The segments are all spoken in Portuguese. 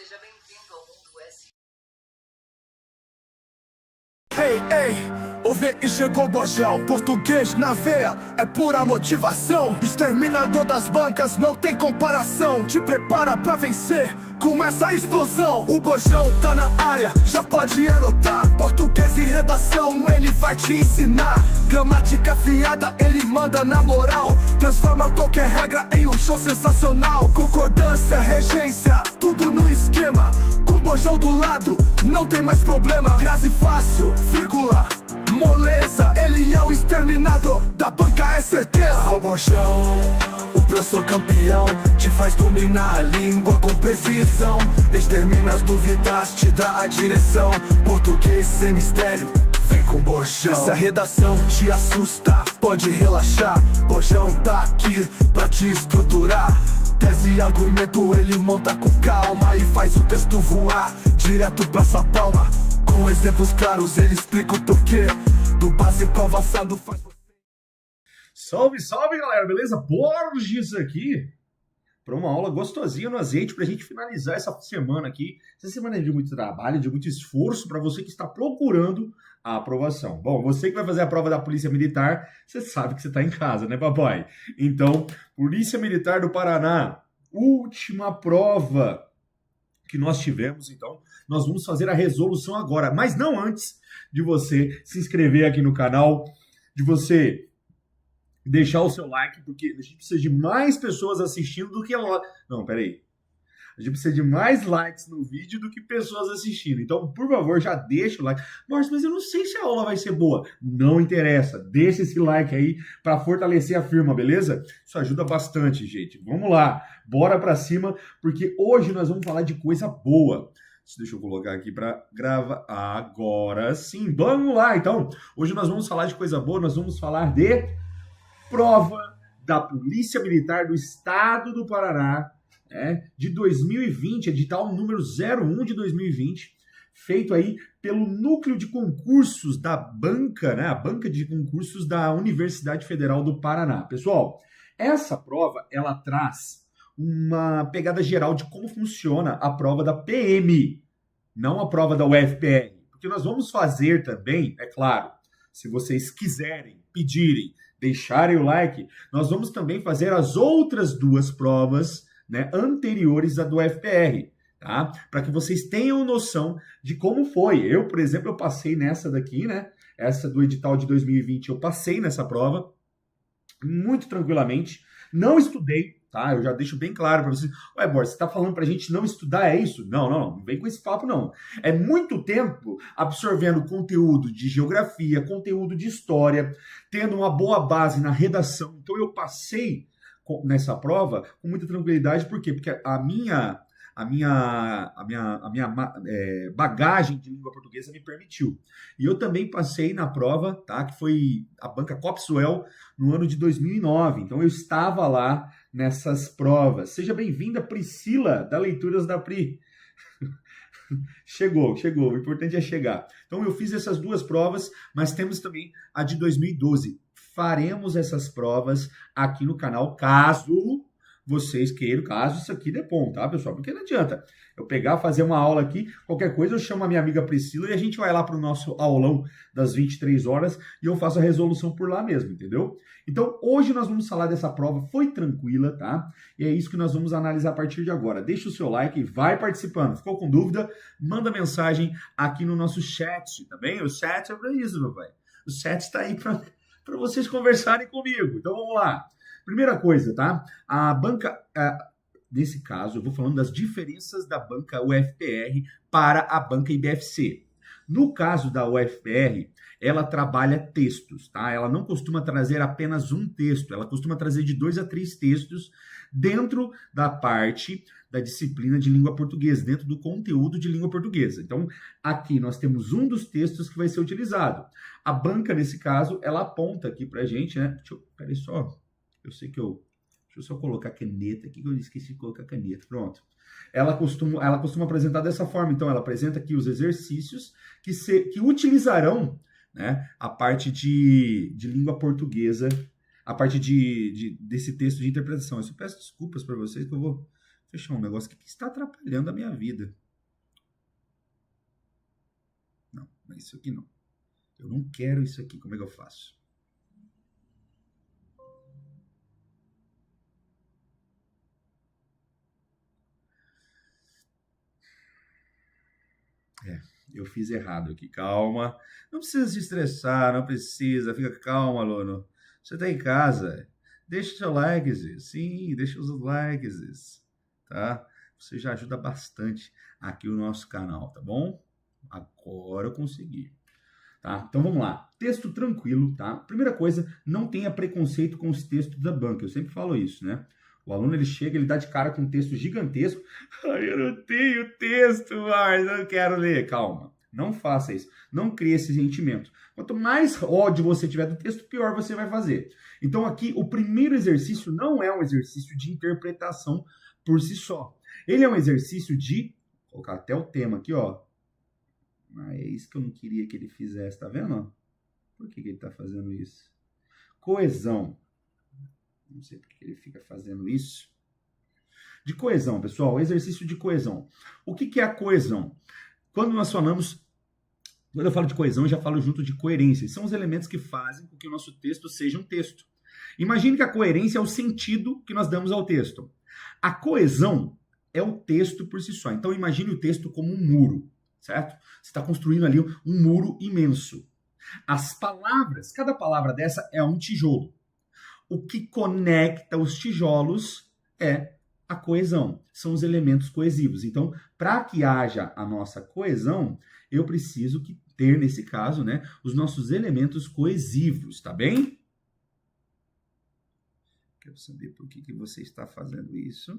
Seja bem-vindo ao mundo S. Ei, ei, ouve e chegou o bojão. Português na veia, é pura motivação. Exterminador das bancas, não tem comparação. Te prepara pra vencer com essa explosão. O bojão tá na área, já pode anotar. Português e redação, ele vai te ensinar. Gramática afiada, ele manda na moral. Transforma qualquer regra em um show sensacional. Concordância, regência, tudo no esquema. Com o bojão do lado, não tem mais problema. Frase fácil, vírgula, moleza. Ele é o exterminador da banca, é certeza. O bojão, o professor campeão, te faz dominar a língua com precisão. Extermina as dúvidas, te dá a direção. Português sem mistério, vem com bojão. Se a redação te assusta, pode relaxar. Bojão tá aqui pra te estruturar. Tese e argumento ele monta com calma e faz o texto voar direto pra sua palma. Com exemplos claros ele explica o porquê do básico ao avançado faz você. Salve, salve galera, beleza? Borges aqui para uma aula gostosinha no azeite pra gente finalizar essa semana aqui. Essa semana é de muito trabalho, de muito esforço para você que está procurando a aprovação. Bom, você que vai fazer a prova da Polícia Militar, você sabe que você está em casa, né, papai? Então, Polícia Militar do Paraná, última prova que nós tivemos, então, nós vamos fazer a resolução agora, mas não antes de você se inscrever aqui no canal, de você deixar o seu like, porque a gente precisa de mais pessoas assistindo do que... Não, peraí. A gente precisa de mais likes no vídeo do que pessoas assistindo. Então, por favor, já deixa o like. Mas eu não sei se a aula vai ser boa. Não interessa. Deixa esse like aí para fortalecer a firma, beleza? Isso ajuda bastante, gente. Vamos lá. Bora para cima, porque hoje nós vamos falar de coisa boa. Deixa eu colocar aqui para gravar. Agora sim. Vamos lá, então. Hoje nós vamos falar de coisa boa. Nós vamos falar de prova da Polícia Militar do Estado do Paraná, de 2020, edital número 01 de 2020, feito aí pelo Núcleo de Concursos da Banca, a Banca de Concursos da Universidade Federal do Paraná. Pessoal, essa prova, ela traz uma pegada geral de como funciona a prova da PM, não a prova da UFPR, porque nós vamos fazer também, é claro, se vocês quiserem, pedirem, deixarem o like, nós vamos também fazer as outras duas provas, anteriores à do FPR, tá? Para que vocês tenham noção de como foi. Eu, por exemplo, eu passei nessa daqui, essa do edital de 2020, eu passei nessa prova muito tranquilamente. Não estudei, tá? Eu já deixo bem claro para vocês. Ué, Borges, você tá falando pra gente não estudar, é isso? Não vem com esse papo, não. É muito tempo absorvendo conteúdo de geografia, conteúdo de história, tendo uma boa base na redação. Então eu passei nessa prova com muita tranquilidade. Por quê? Porque a minha bagagem de língua portuguesa me permitiu. E eu também passei na prova, tá? Que foi a banca Copsuel no ano de 2009. Então eu estava lá nessas provas. Seja bem-vinda, Priscila, da Leituras da Pri. Chegou. O importante é chegar. Então eu fiz essas duas provas, mas temos também a de 2012. Faremos essas provas aqui no canal, caso vocês queiram, caso isso aqui dê bom, tá, pessoal? Porque não adianta eu pegar, fazer uma aula aqui, qualquer coisa eu chamo a minha amiga Priscila e a gente vai lá para o nosso aulão das 23 horas e eu faço a resolução por lá mesmo, entendeu? Então, hoje nós vamos falar dessa prova, foi tranquila, tá? E é isso que nós vamos analisar a partir de agora. Deixa o seu like e vai participando. Ficou com dúvida? Manda mensagem aqui no nosso chat, tá bem? O chat é para isso, meu pai. O chat está aí para vocês conversarem comigo. Então, vamos lá. Primeira coisa, tá? A banca, nesse caso, eu vou falando das diferenças da banca UFPR para a banca IBFC. No caso da UFPR, ela trabalha textos, tá? Ela não costuma trazer apenas um texto, ela costuma trazer de 2 a 3 textos dentro da parte da disciplina de língua portuguesa, dentro do conteúdo de língua portuguesa. Então, aqui nós temos um dos textos que vai ser utilizado. A banca, nesse caso, ela aponta aqui pra gente, Peraí só. Deixa eu só colocar a caneta aqui, que eu esqueci de colocar a caneta. Pronto. Ela costuma apresentar dessa forma. Então, ela apresenta aqui os exercícios que utilizarão a parte de língua portuguesa, a parte desse texto de interpretação. Eu só peço desculpas para vocês, que eu vou fechar um negócio aqui que está atrapalhando a minha vida. Não, mas isso aqui não. Eu não quero isso aqui. Como é que eu faço? Eu fiz errado aqui. Calma. Não precisa se estressar, não precisa. Fica calmo, aluno. Você está em casa. Deixa o seu like, sim, deixa os likes, tá? Você já ajuda bastante aqui o nosso canal, tá bom? Agora eu consegui. Tá? Então vamos lá. Texto tranquilo, tá? Primeira coisa, não tenha preconceito com os textos da banca. Eu sempre falo isso, né? O aluno, ele chega, ele dá de cara com um texto gigantesco. Ai, eu não tenho texto, mas eu quero ler. Calma, não faça isso. Não crie esse sentimento. Quanto mais ódio você tiver do texto, pior você vai fazer. Então aqui, o primeiro exercício não é um exercício de interpretação por si só. Ele é um exercício de... Vou colocar até o tema aqui, ó. Ah, é isso que eu não queria que ele fizesse, tá vendo? Por que ele tá fazendo isso? Coesão. Não sei por que ele fica fazendo isso. De coesão, pessoal, exercício de coesão. O que é a coesão? Quando eu falo de coesão, eu já falo junto de coerência. São os elementos que fazem com que o nosso texto seja um texto. Imagine que a coerência é o sentido que nós damos ao texto. A coesão é o texto por si só. Então imagine o texto como um muro, certo? Você está construindo ali um muro imenso. As palavras, cada palavra dessa é um tijolo. O que conecta os tijolos é a coesão, são os elementos coesivos. Então, para que haja a nossa coesão, eu preciso ter, nesse caso, né, os nossos elementos coesivos, tá bem? Quero saber por que você está fazendo isso.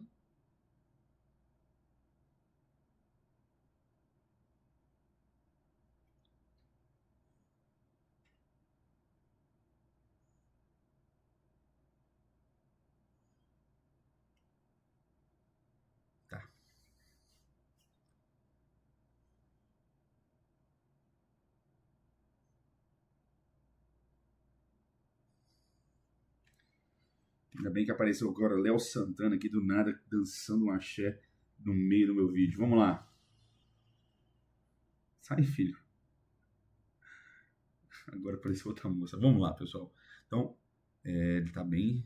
Ainda bem que apareceu agora Léo Santana aqui do nada, dançando um axé no meio do meu vídeo. Vamos lá. Sai, filho. Agora apareceu outra moça. Vamos lá, pessoal. Então, ele tá bem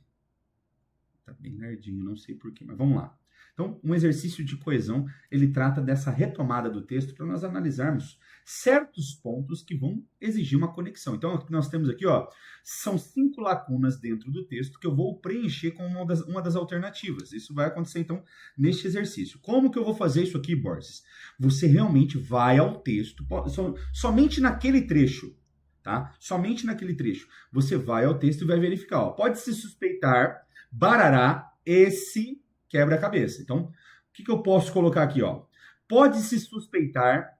nerdinho, não sei porquê, mas vamos lá. Então, um exercício de coesão, ele trata dessa retomada do texto para nós analisarmos certos pontos que vão exigir uma conexão. Então, o que nós temos aqui, ó, são 5 lacunas dentro do texto que eu vou preencher com uma das alternativas. Isso vai acontecer, então, neste exercício. Como que eu vou fazer isso aqui, Borges? Você realmente vai ao texto, somente naquele trecho, tá? Somente naquele trecho. Você vai ao texto e vai verificar, ó, pode-se suspeitar, barará, esse quebra-cabeça. Então, o que eu posso colocar aqui, ó? Pode-se suspeitar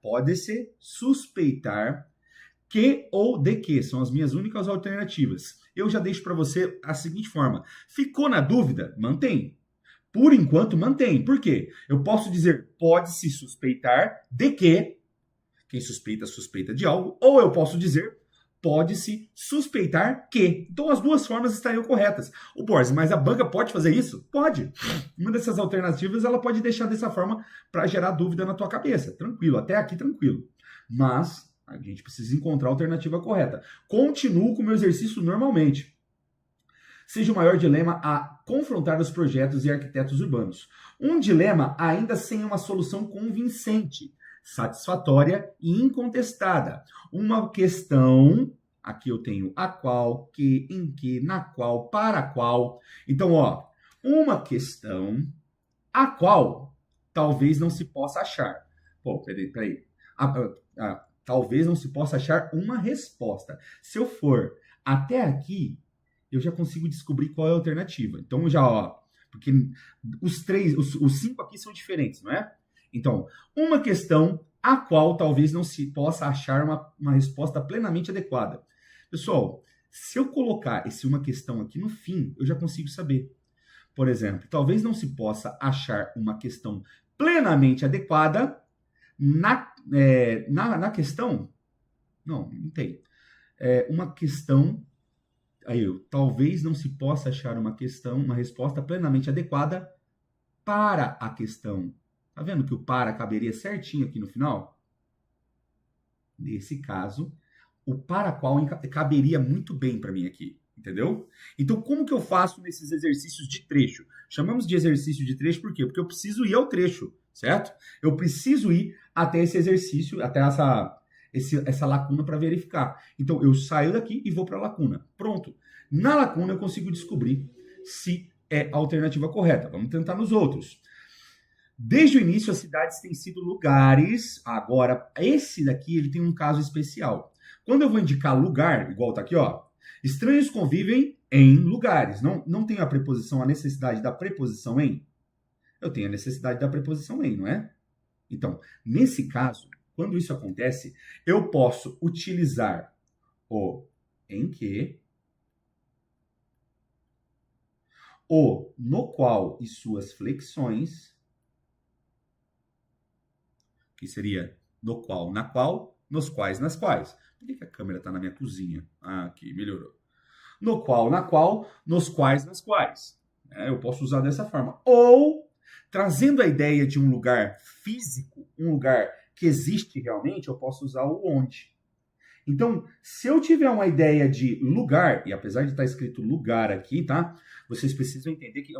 que ou de que, são as minhas únicas alternativas. Eu já deixo para você a seguinte forma. Ficou na dúvida? Mantém. Por enquanto, mantém. Por quê? Eu posso dizer pode-se suspeitar de que, quem suspeita, suspeita de algo, ou eu posso dizer pode-se suspeitar que. Então, as duas formas estariam corretas. O Borges, mas a banca pode fazer isso? Pode. Uma dessas alternativas, ela pode deixar dessa forma para gerar dúvida na tua cabeça. Tranquilo, até aqui tranquilo. Mas a gente precisa encontrar a alternativa correta. Continuo com o meu exercício normalmente. Seja o maior dilema a confrontar os projetos e arquitetos urbanos. Um dilema ainda sem uma solução convincente, satisfatória e incontestada. Uma questão, aqui eu tenho a qual, que, em que, na qual, para qual. Então, ó, uma questão a qual talvez não se possa achar. Pô, peraí. Talvez não se possa achar uma resposta. Se eu for até aqui, eu já consigo descobrir qual é a alternativa. Então, já, ó, porque os 5 aqui são diferentes, não é? Então, uma questão a qual talvez não se possa achar uma resposta plenamente adequada. Pessoal, se eu colocar uma questão aqui no fim, eu já consigo saber. Por exemplo, talvez não se possa achar uma questão plenamente adequada na questão... Não tem. Uma questão... Talvez não se possa achar uma resposta plenamente adequada para a questão. Tá vendo que o para caberia certinho aqui no final? Nesse caso, o para qual caberia muito bem para mim aqui, entendeu? Então, como que eu faço nesses exercícios de trecho? Chamamos de exercício de trecho por quê? Porque eu preciso ir ao trecho, certo? Eu preciso ir até esse exercício, até essa lacuna para verificar. Então, eu saio daqui e vou para a lacuna. Pronto. Na lacuna, eu consigo descobrir se é a alternativa correta. Vamos tentar nos outros. Desde o início, as cidades têm sido lugares. Agora, esse daqui, ele tem um caso especial. Quando eu vou indicar lugar, igual tá aqui, ó, estranhos convivem em lugares. Não tenho a preposição, a necessidade da preposição em? Eu tenho a necessidade da preposição em, não é? Então, nesse caso, quando isso acontece, eu posso utilizar o em que, o no qual e suas flexões, que seria no qual, na qual, nos quais, nas quais. Por que a câmera está na minha cozinha? Ah, aqui, melhorou. No qual, na qual, nos quais, nas quais. Eu posso usar dessa forma. Ou, trazendo a ideia de um lugar físico, um lugar que existe realmente, eu posso usar o onde. Então, se eu tiver uma ideia de lugar, e apesar de estar escrito lugar aqui, tá? Vocês precisam entender que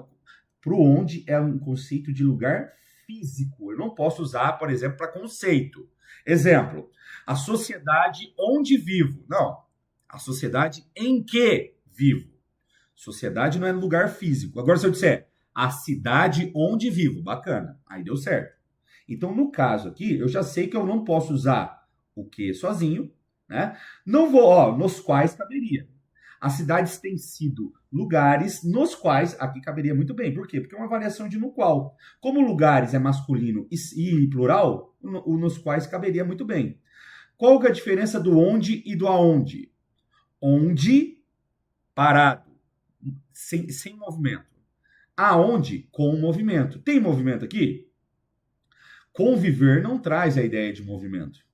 pro onde é um conceito de lugar físico. Eu não posso usar, por exemplo, para conceito. Exemplo, a sociedade onde vivo. Não, a sociedade em que vivo. Sociedade não é lugar físico. Agora, se eu disser a cidade onde vivo, bacana, aí deu certo. Então, no caso aqui, eu já sei que eu não posso usar o que sozinho, né? Não vou, nos quais caberia. As cidades têm sido lugares nos quais, aqui caberia muito bem. Por quê? Porque é uma variação de no qual. Como lugares é masculino e plural, o nos quais caberia muito bem. Qual que é a diferença do onde e do aonde? Onde, parado, sem movimento. Aonde, com movimento. Tem movimento aqui? Conviver não traz a ideia de movimento.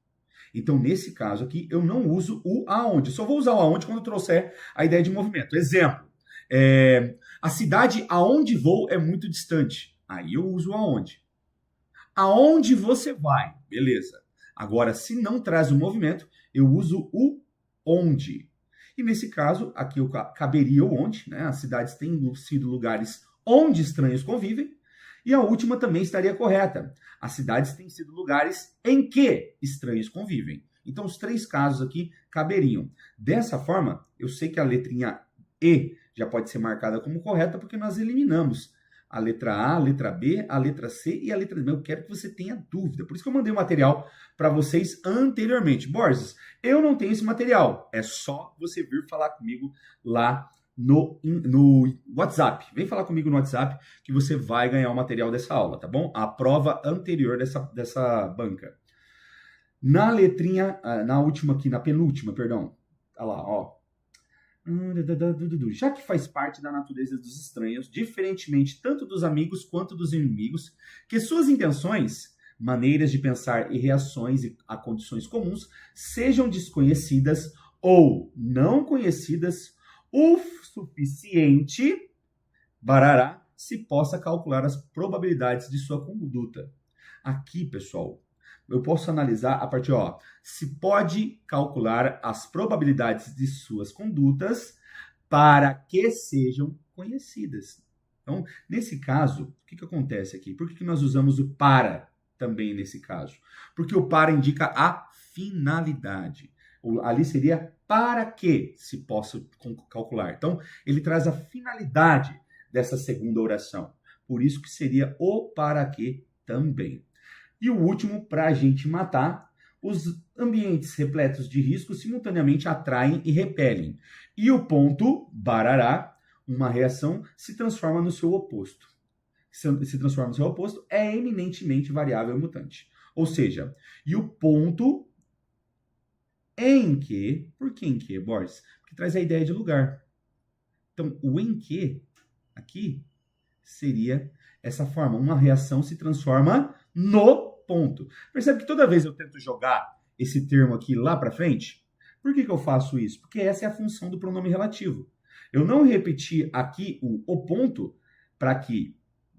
Então, nesse caso aqui, eu não uso o aonde. Só vou usar o aonde quando eu trouxer a ideia de movimento. Exemplo, a cidade aonde vou é muito distante. Aí eu uso o aonde. Aonde você vai? Beleza. Agora, se não traz o movimento, eu uso o onde. E nesse caso, aqui caberia o onde, né? As cidades têm sido lugares onde estranhos convivem. E a última também estaria correta. As cidades têm sido lugares em que estranhos convivem. Então, os três casos aqui caberiam. Dessa forma, eu sei que a letrinha E já pode ser marcada como correta, porque nós eliminamos a letra A, a letra B, a letra C e a letra D. Eu quero que você tenha dúvida. Por isso que eu mandei o material para vocês anteriormente. Borges, eu não tenho esse material. É só você vir falar comigo lá no WhatsApp. Vem falar comigo no WhatsApp que você vai ganhar o material dessa aula, tá bom? A prova anterior dessa banca. Na letrinha, na última aqui, na penúltima, perdão. Olha lá, ó. Já que faz parte da natureza dos estranhos, diferentemente tanto dos amigos quanto dos inimigos, que suas intenções, maneiras de pensar e reações a condições comuns sejam desconhecidas ou não conhecidas o suficiente, barará, se possa calcular as probabilidades de sua conduta. Aqui, pessoal, eu posso analisar a partir, se pode calcular as probabilidades de suas condutas para que sejam conhecidas. Então, nesse caso, o que acontece aqui? Por que nós usamos o para também nesse caso? Porque o para indica a finalidade. Ali seria para que se possa calcular. Então, ele traz a finalidade dessa segunda oração. Por isso que seria o para que também. E o último, para a gente matar, os ambientes repletos de risco simultaneamente atraem e repelem. E o ponto, barará, uma reação, se transforma no seu oposto. Se transforma no seu oposto, é eminentemente variável e mutante. Ou seja, e o ponto em que, por que em que, Borges? Porque traz a ideia de lugar. Então, o em que, aqui, seria essa forma. Uma reação se transforma no ponto. Percebe que toda vez eu tento jogar esse termo aqui lá para frente? Por que eu faço isso? Porque essa é a função do pronome relativo. Eu não repeti aqui o ponto para que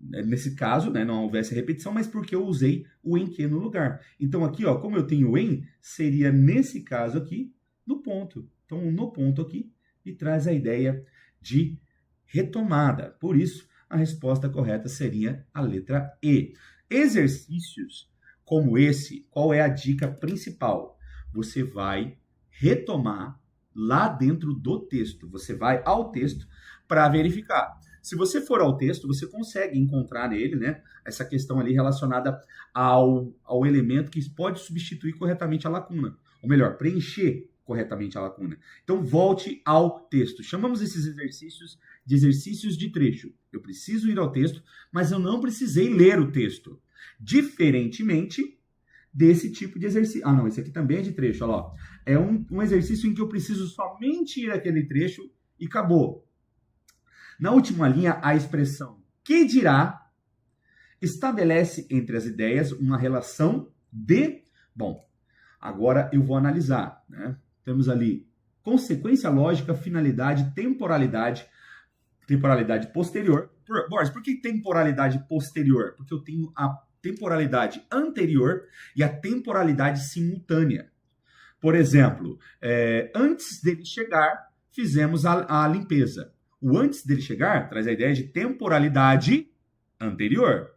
nesse caso, né, não houvesse repetição, mas porque eu usei o em que no lugar. Então aqui, ó, como eu tenho o em, seria nesse caso aqui, no ponto. Então, no ponto aqui, e traz a ideia de retomada. Por isso, a resposta correta seria a letra E. Exercícios como esse, qual é a dica principal? Você vai retomar lá dentro do texto. Você vai ao texto para verificar. Se você for ao texto, você consegue encontrar nele, né, essa questão ali relacionada ao elemento que pode substituir corretamente a lacuna. Ou melhor, preencher corretamente a lacuna. Então, volte ao texto. Chamamos esses exercícios de exercícios de trecho. Eu preciso ir ao texto, mas eu não precisei ler o texto. Diferentemente desse tipo de exercício. Ah, não, esse aqui também é de trecho, olha lá. É um exercício em que eu preciso somente ir àquele trecho e acabou. Na última linha, a expressão que dirá estabelece entre as ideias uma relação de... Bom, agora eu vou analisar, né? Temos ali consequência lógica, finalidade, temporalidade posterior. Boris, por que temporalidade posterior? Porque eu tenho a temporalidade anterior e a temporalidade simultânea. Por exemplo, antes dele chegar, fizemos a limpeza. O antes dele chegar traz a ideia de temporalidade anterior.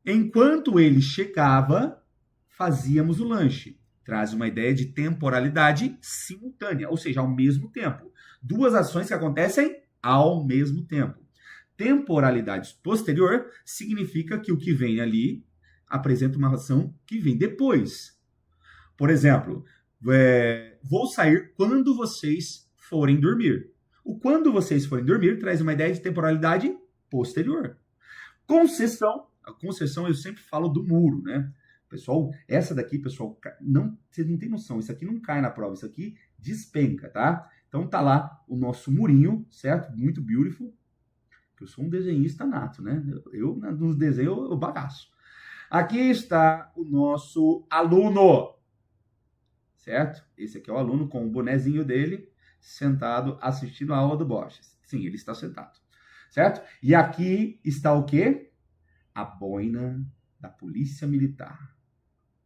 Enquanto ele chegava, fazíamos o lanche. Traz uma ideia de temporalidade simultânea, ou seja, ao mesmo tempo. Duas ações que acontecem ao mesmo tempo. Temporalidade posterior significa que o que vem ali apresenta uma ação que vem depois. Por exemplo, vou sair quando vocês forem dormir. O quando vocês forem dormir traz uma ideia de temporalidade posterior. Concessão. A concessão eu sempre falo do muro, né? Pessoal, essa daqui, pessoal, vocês não têm noção, isso aqui não cai na prova, isso aqui despenca, tá? Então tá lá o nosso murinho, certo? Muito beautiful. Eu sou um desenhista nato, né? Eu nos desenhos, eu bagaço. Aqui está o nosso aluno, certo? Esse aqui é o aluno com o bonezinho dele, sentado, assistindo a aula do Borges. Sim, ele está sentado, certo? E aqui está o quê? A boina da Polícia Militar.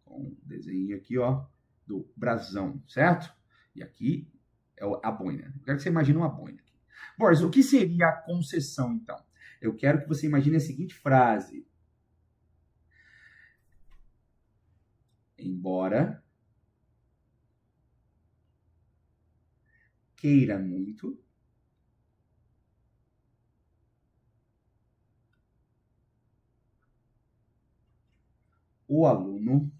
Com o desenho aqui, ó, do brasão, certo? E aqui é a boina. Eu quero que você imagine uma boina aqui. Borges, o que seria a concessão, então? Eu quero que você imagine a seguinte frase. Embora queira muito, o aluno...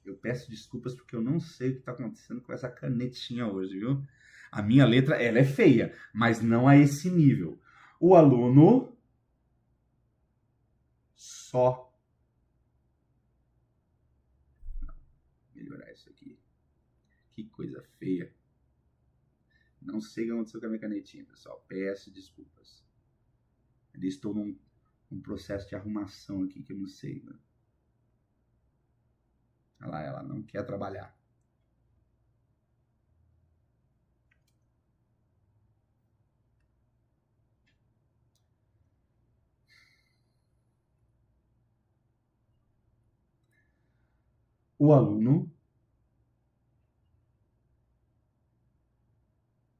Eu peço desculpas porque eu não sei o que está acontecendo com essa canetinha hoje, viu? A minha letra, ela é feia, mas não a esse nível. O aluno só... Vou melhorar isso aqui. Que coisa feia. Não sei o que aconteceu com a minha canetinha, pessoal. Peço desculpas. Eu estou num processo de arrumação aqui que eu não sei, né? Olha lá, ela não quer trabalhar. O aluno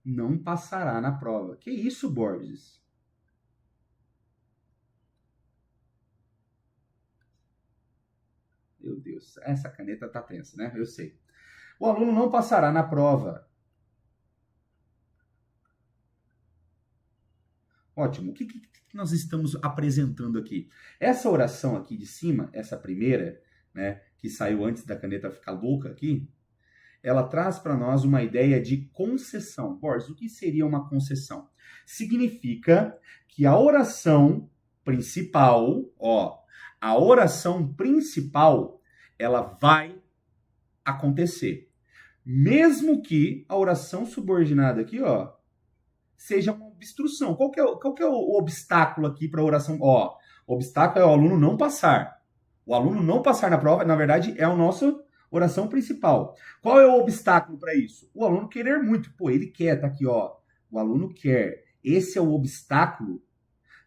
não passará na prova. Que isso, Borges? Meu Deus, essa caneta tá tensa, né? Eu sei. O aluno não passará na prova. Ótimo. O que nós estamos apresentando aqui? Essa oração aqui de cima, essa primeira, né, que saiu antes da caneta ficar louca aqui, ela traz para nós uma ideia de concessão. Borges, o que seria uma concessão? Significa que a oração principal, a oração principal, ela vai acontecer. Mesmo que a oração subordinada aqui, seja uma obstrução. Qual que é o obstáculo aqui para a oração? O obstáculo é o aluno não passar. O aluno não passar na prova, na verdade, é a nossa oração principal. Qual é o obstáculo para isso? O aluno querer muito. Pô, ele quer, tá aqui, O aluno quer. Esse é o obstáculo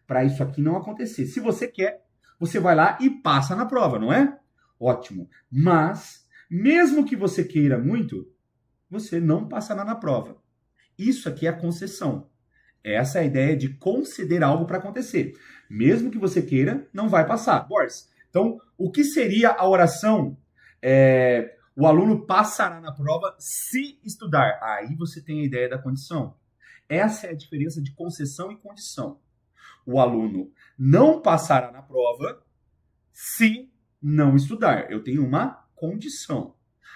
para isso aqui não acontecer. Se você quer, você vai lá e passa na prova, não é? Ótimo. Mas, mesmo que você queira muito, você não passará na prova. Isso aqui é a concessão. Essa é a ideia de conceder algo para acontecer. Mesmo que você queira, não vai passar. Boris, então, o que seria a oração? O aluno passará na prova se estudar. Aí você tem a ideia da condição. Essa é a diferença de concessão e condição. O aluno não passará na prova se não estudar. Eu tenho uma condição.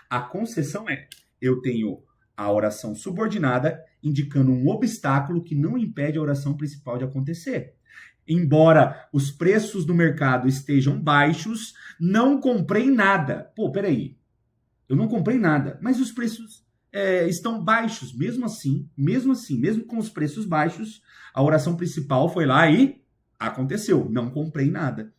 A concessão é, eu tenho a oração subordinada indicando um obstáculo que não impede a oração principal de acontecer. Embora os preços do mercado estejam baixos, não comprei nada. Pô, peraí. Eu não comprei nada, mas os preços estão baixos. Mesmo com os preços baixos, a oração principal foi lá e aconteceu. Não comprei nada.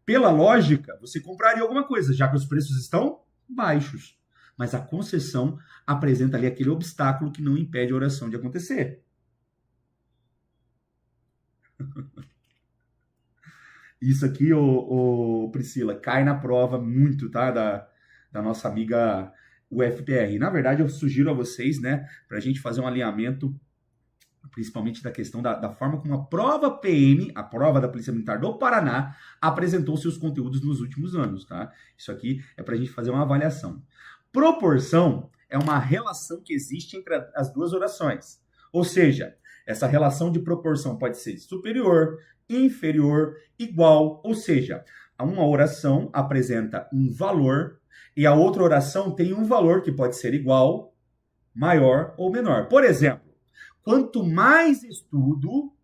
Pela lógica, você compraria alguma coisa, já que os preços estão baixos. Mas a concessão apresenta ali aquele obstáculo que não impede a oração de acontecer. Isso aqui, Priscila, cai na prova muito, tá? Da nossa amiga UFPR. Na verdade, eu sugiro a vocês, né, para a gente fazer um alinhamento, principalmente da questão da forma como a prova PM, a prova da Polícia Militar do Paraná, apresentou seus conteúdos nos últimos anos, tá? Isso aqui é para a gente fazer uma avaliação. Proporção é uma relação que existe entre as duas orações. Ou seja, essa relação de proporção pode ser superior, inferior, igual. Ou seja, uma oração apresenta um valor e a outra oração tem um valor que pode ser igual, maior ou menor. Por exemplo, quanto mais estudo,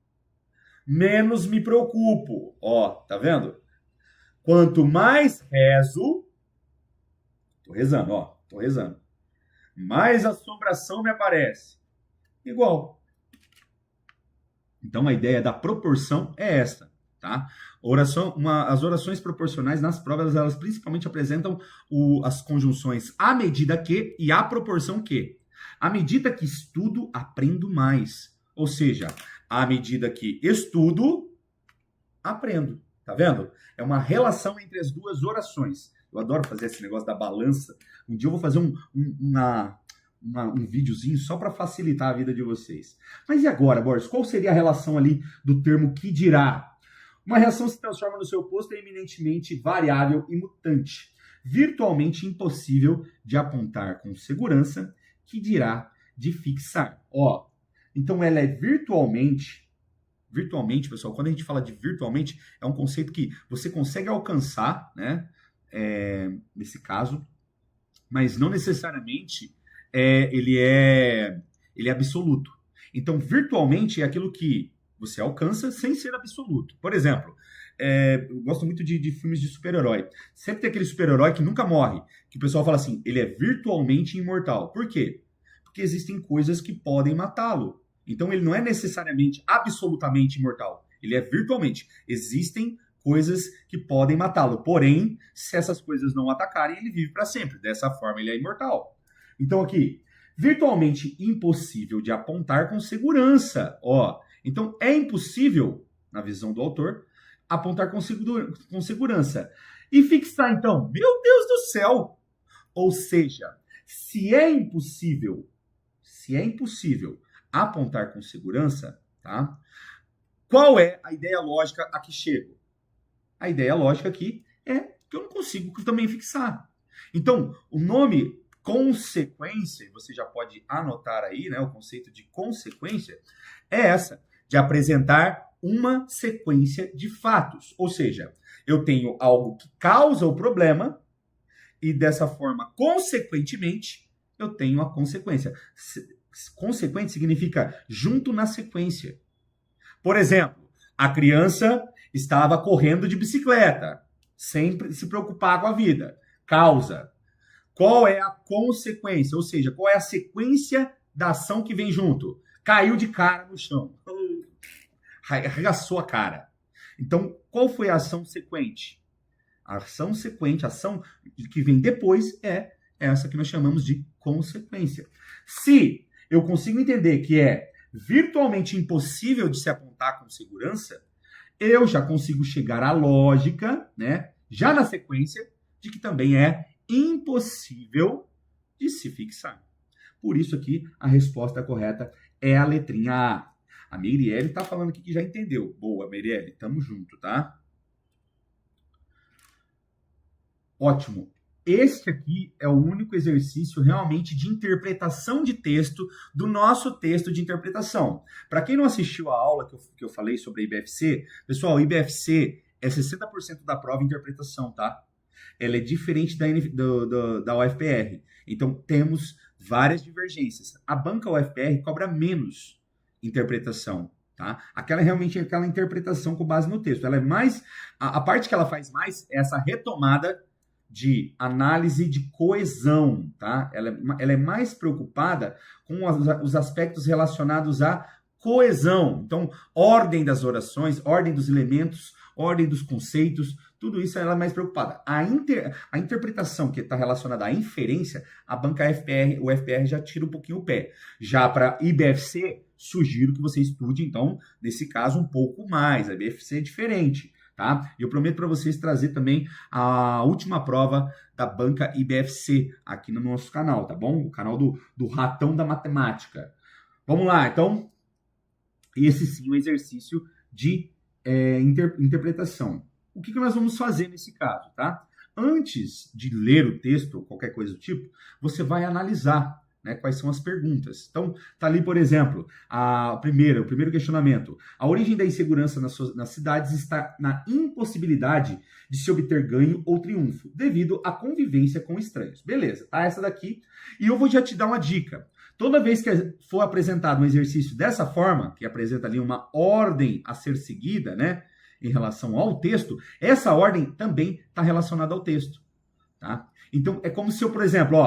menos me preocupo. Ó, tá vendo? Quanto mais rezo, tô rezando. Mais assombração me aparece. Igual. Então, a ideia da proporção é essa, tá? As orações proporcionais nas provas, elas principalmente apresentam as conjunções à medida que e à proporção que. À medida que estudo, aprendo mais. Ou seja, à medida que estudo, aprendo. Tá vendo? É uma relação entre as duas orações. Eu adoro fazer esse negócio da balança. Um dia eu vou fazer um videozinho só para facilitar a vida de vocês. Mas e agora, Boris? Qual seria a relação ali do termo que dirá? Uma reação se transforma no seu oposto é eminentemente variável e mutante, virtualmente impossível de apontar com segurança, que dirá de fixar. Ó, então ela é virtualmente, pessoal, quando a gente fala de virtualmente, é um conceito que você consegue alcançar, né? Nesse caso, mas não necessariamente ele é absoluto. Então, virtualmente é aquilo que você alcança sem ser absoluto. Por exemplo, eu gosto muito de filmes de super-herói. Sempre tem aquele super-herói que nunca morre, que o pessoal fala assim, ele é virtualmente imortal. Por quê? Porque existem coisas que podem matá-lo. Então, ele não é necessariamente absolutamente imortal. Ele é virtualmente. Existem coisas que podem matá-lo. Porém, se essas coisas não atacarem, ele vive para sempre. Dessa forma, ele é imortal. Então, aqui, virtualmente impossível de apontar com segurança. Ó, então, é impossível, na visão do autor, apontar com segurança. E fixar, então, meu Deus do céu! Ou seja, se é impossível apontar com segurança, tá? Qual é a ideia lógica a que chego? A ideia lógica aqui é que eu não consigo também fixar. Então, o nome consequência, você já pode anotar aí, né? O conceito de consequência é essa, de apresentar uma sequência de fatos. Ou seja, eu tenho algo que causa o problema e dessa forma, consequentemente, eu tenho a consequência. Consequente significa junto na sequência. Por exemplo, a criança estava correndo de bicicleta, sem se preocupar com a vida. Causa. Qual é a consequência? Ou seja, qual é a sequência da ação que vem junto? Caiu de cara no chão. Arregaçou a cara. Então, qual foi a ação sequente? A ação sequente, a ação que vem depois é essa que nós chamamos de consequência. Se eu consigo entender que é virtualmente impossível de se apontar com segurança, eu já consigo chegar à lógica, né, já na sequência, de que também é impossível de se fixar. Por isso aqui, a resposta correta é a letrinha A. A Meirelle está falando aqui que já entendeu. Boa, Meirelle, tamo junto, tá? Ótimo. Este aqui é o único exercício realmente de interpretação de texto do nosso texto de interpretação. Para quem não assistiu a aula que eu falei sobre a IBFC, pessoal, a IBFC é 60% da prova em interpretação, tá? Ela é diferente da UFPR. Então, temos várias divergências. A banca UFPR cobra menos interpretação, tá? Aquela realmente é aquela interpretação com base no texto. Ela é mais... A parte que ela faz mais é essa retomada de análise de coesão, tá? Ela é mais preocupada com os aspectos relacionados à coesão. Então, ordem das orações, ordem dos elementos, ordem dos conceitos, tudo isso ela é mais preocupada. A interpretação que está relacionada à inferência, a banca FPR, o FPR já tira um pouquinho o pé. Já para IBFC, sugiro que você estude, então, nesse caso, um pouco mais. A IBFC é diferente. Tá? E eu prometo para vocês trazer também a última prova da banca IBFC aqui no nosso canal, tá bom? O canal do Ratão da Matemática. Vamos lá, então. Esse sim é um exercício de interpretação. O que nós vamos fazer nesse caso, tá? Antes de ler o texto, ou qualquer coisa do tipo, você vai analisar, né, quais são as perguntas. Então, tá ali, por exemplo, o primeiro questionamento. A origem da insegurança nas cidades está na impossibilidade de se obter ganho ou triunfo, devido à convivência com estranhos. Beleza, tá essa daqui. E eu vou já te dar uma dica. Toda vez que for apresentado um exercício dessa forma, que apresenta ali uma ordem a ser seguida, né, em relação ao texto, essa ordem também está relacionada ao texto, tá? Então, é como se eu, por exemplo,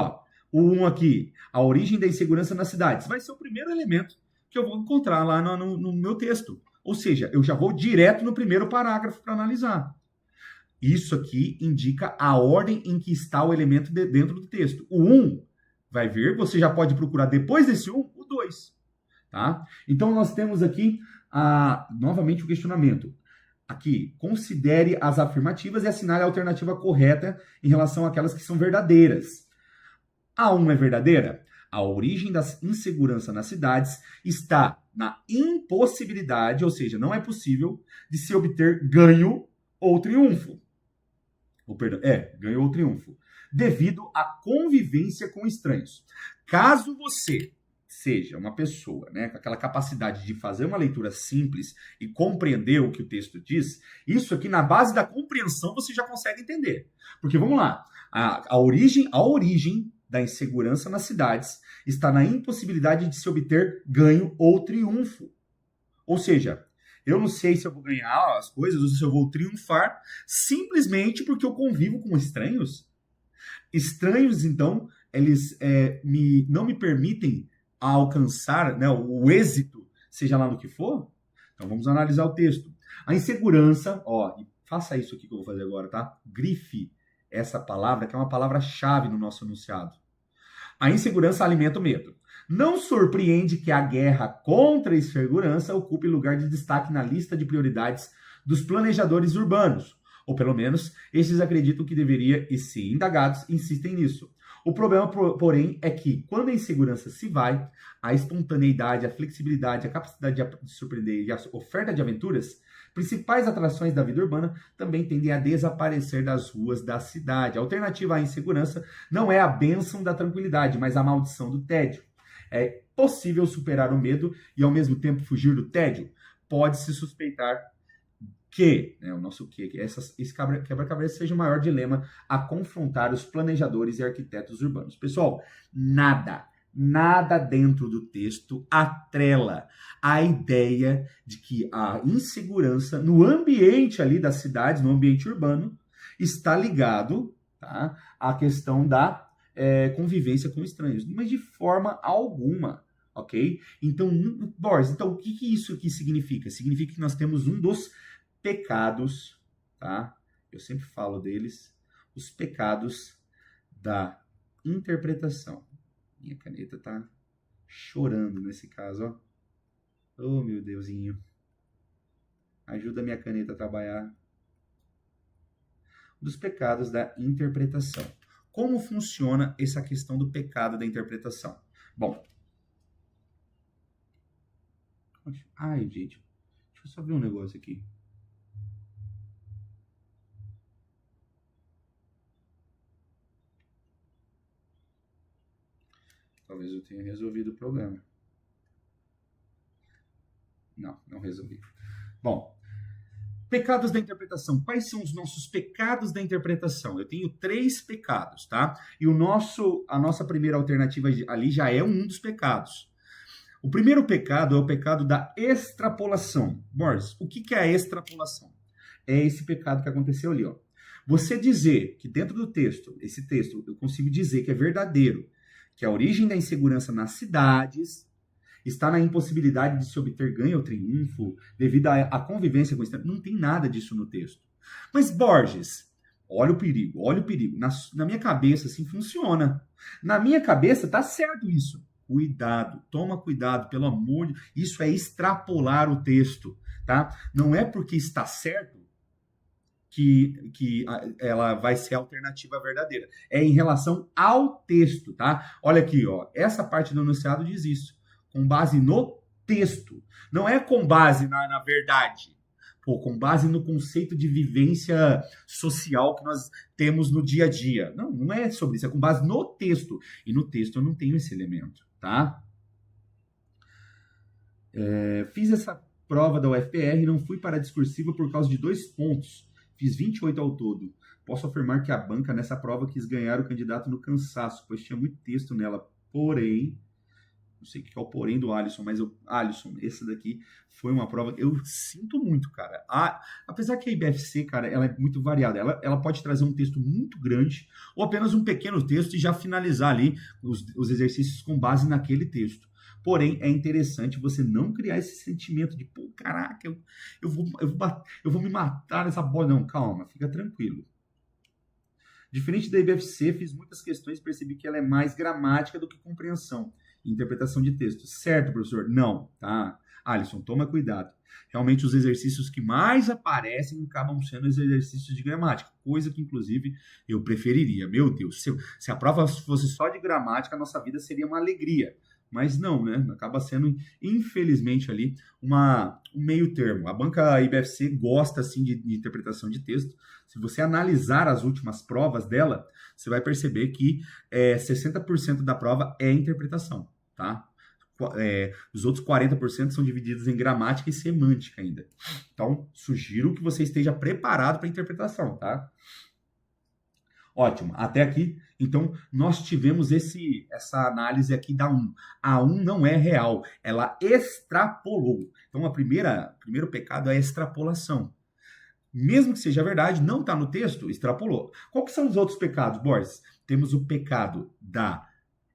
o 1 aqui, a origem da insegurança nas cidades, vai ser o primeiro elemento que eu vou encontrar lá no meu texto. Ou seja, eu já vou direto no primeiro parágrafo para analisar. Isso aqui indica a ordem em que está o elemento dentro do texto. O 1 vai vir, você já pode procurar depois desse 1, o 2. Tá? Então, nós temos aqui, novamente, o questionamento. Aqui, considere as afirmativas e assinale a alternativa correta em relação àquelas que são verdadeiras. A 1 é verdadeira? A origem da insegurança nas cidades está na impossibilidade, ou seja, não é possível, de se obter ganho ou triunfo. Ganho ou triunfo. Devido à convivência com estranhos. Caso você seja uma pessoa, né, com aquela capacidade de fazer uma leitura simples e compreender o que o texto diz, isso aqui, na base da compreensão, você já consegue entender. Porque, vamos lá, a origem da insegurança nas cidades está na impossibilidade de se obter ganho ou triunfo. Ou seja, eu não sei se eu vou ganhar as coisas ou se eu vou triunfar simplesmente porque eu convivo com estranhos. Estranhos, então, eles não me permitem alcançar, né, o êxito, seja lá no que for. Então, vamos analisar o texto. A insegurança, faça isso aqui que eu vou fazer agora, tá? Grife essa palavra, que é uma palavra-chave no nosso enunciado. A insegurança alimenta o medo. Não surpreende que a guerra contra a insegurança ocupe lugar de destaque na lista de prioridades dos planejadores urbanos. Ou pelo menos, esses acreditam que deveria, e se indagados, insistem nisso. O problema, porém, é que, quando a insegurança se vai, a espontaneidade, a flexibilidade, a capacidade de surpreender e a oferta de aventuras, principais atrações da vida urbana, também tendem a desaparecer das ruas da cidade. A alternativa à insegurança não é a bênção da tranquilidade, mas a maldição do tédio. É possível superar o medo e, ao mesmo tempo, fugir do tédio? Pode-se suspeitar que, o nosso que esse quebra-cabeça seja o maior dilema a confrontar os planejadores e arquitetos urbanos. Pessoal, nada dentro do texto atrela a ideia de que a insegurança no ambiente ali da cidade, no ambiente urbano, está ligado, tá, à questão da convivência com estranhos, mas de forma alguma, ok? Então, Boris, o que isso aqui significa? Significa que nós temos um dos pecados, tá? Eu sempre falo deles, os pecados da interpretação. Minha caneta tá chorando nesse caso, ó. Oh, meu Deusinho. Ajuda a minha caneta a trabalhar. Dos pecados da interpretação. Como funciona essa questão do pecado da interpretação? Bom. Ai, gente. Deixa eu só ver um negócio aqui. Talvez eu tenha resolvido o problema. Não resolvi. Bom, pecados da interpretação. Quais são os nossos pecados da interpretação? Eu tenho 3 pecados, tá? E a nossa primeira alternativa ali já é um dos pecados. O primeiro pecado é o pecado da extrapolação. Borges, o que é a extrapolação? É esse pecado que aconteceu ali, ó. Você dizer que dentro do texto, esse texto, eu consigo dizer que é verdadeiro, que a origem da insegurança nas cidades está na impossibilidade de se obter ganho ou triunfo devido à convivência com o Estado. Não tem nada disso no texto. Mas, Borges, olha o perigo, olha o perigo. Na minha cabeça, assim, funciona. Na minha cabeça, tá certo isso. Cuidado, toma cuidado, pelo amor de Deus. Isso é extrapolar o texto, tá? Não é porque está certo que ela vai ser a alternativa verdadeira. É em relação ao texto, tá? Olha aqui, ó. Essa parte do enunciado diz isso. Com base no texto. Não é com base na verdade. Pô, com base no conceito de vivência social que nós temos no dia a dia. Não é sobre isso. É com base no texto. E no texto eu não tenho esse elemento, tá? Fiz essa prova da UFPR e não fui para a discursiva por causa de 2 pontos. Fiz 28 ao todo. Posso afirmar que a banca nessa prova quis ganhar o candidato no cansaço, pois tinha muito texto nela. Porém... não sei o que é o porém do Alisson, mas Alisson, esse daqui foi uma prova, eu sinto muito, cara. Apesar que a IBFC, cara, ela é muito variada, ela pode trazer um texto muito grande, ou apenas um pequeno texto e já finalizar ali os exercícios com base naquele texto. Porém, é interessante você não criar esse sentimento de, pô, caraca, eu vou me matar nessa bola. Não, calma, fica tranquilo. Diferente da IBFC, fiz muitas questões e percebi que ela é mais gramática do que compreensão. Interpretação de texto. Certo, professor? Não, tá? Alisson, toma cuidado. Realmente, os exercícios que mais aparecem acabam sendo os exercícios de gramática, coisa que, inclusive, eu preferiria. Meu Deus, se a prova fosse só de gramática, a nossa vida seria uma alegria. Mas não, né? Acaba sendo, infelizmente, ali um meio termo. A banca IBFC gosta, sim, de interpretação de texto. Se você analisar as últimas provas dela, você vai perceber que 60% da prova é interpretação, tá? Os outros 40% são divididos em gramática e semântica ainda. Então, sugiro que você esteja preparado para a interpretação, tá? Ótimo, até aqui, então, nós tivemos essa análise aqui da 1. A 1 não é real, ela extrapolou. Então, o primeiro pecado é a extrapolação. Mesmo que seja verdade, não está no texto, extrapolou. Qual que são os outros pecados, Borges? Temos o pecado da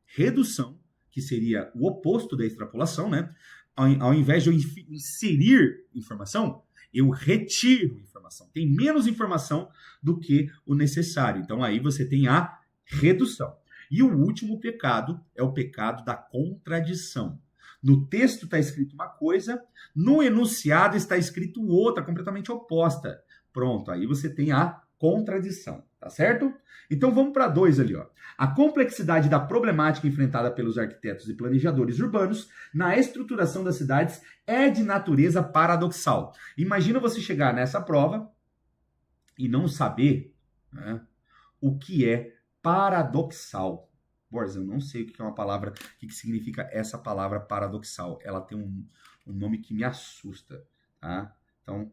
redução, que seria o oposto da extrapolação, né? Ao invés de eu inserir informação, eu retiro informação. Tem menos informação do que o necessário. Então, aí você tem a redução. E o último pecado é o pecado da contradição. No texto está escrito uma coisa, no enunciado está escrito outra, completamente oposta. Pronto, aí você tem a contradição, tá certo? Então vamos para 2 ali, ó. A complexidade da problemática enfrentada pelos arquitetos e planejadores urbanos na estruturação das cidades é de natureza paradoxal. Imagina você chegar nessa prova e não saber, né, o que é paradoxal. Borges, eu não sei o que é uma palavra, o que significa essa palavra paradoxal. Ela tem um nome que me assusta, tá? Então,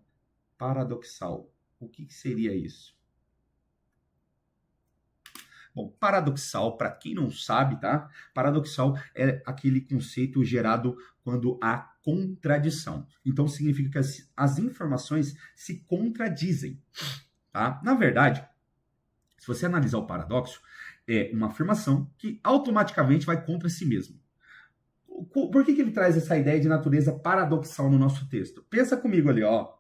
paradoxal. O que seria isso? Bom, paradoxal, para quem não sabe, tá? Paradoxal é aquele conceito gerado quando há contradição. Então, significa que as informações se contradizem, tá? Na verdade, se você analisar o paradoxo, é uma afirmação que automaticamente vai contra si mesmo. Por que ele traz essa ideia de natureza paradoxal no nosso texto? Pensa comigo ali, ó.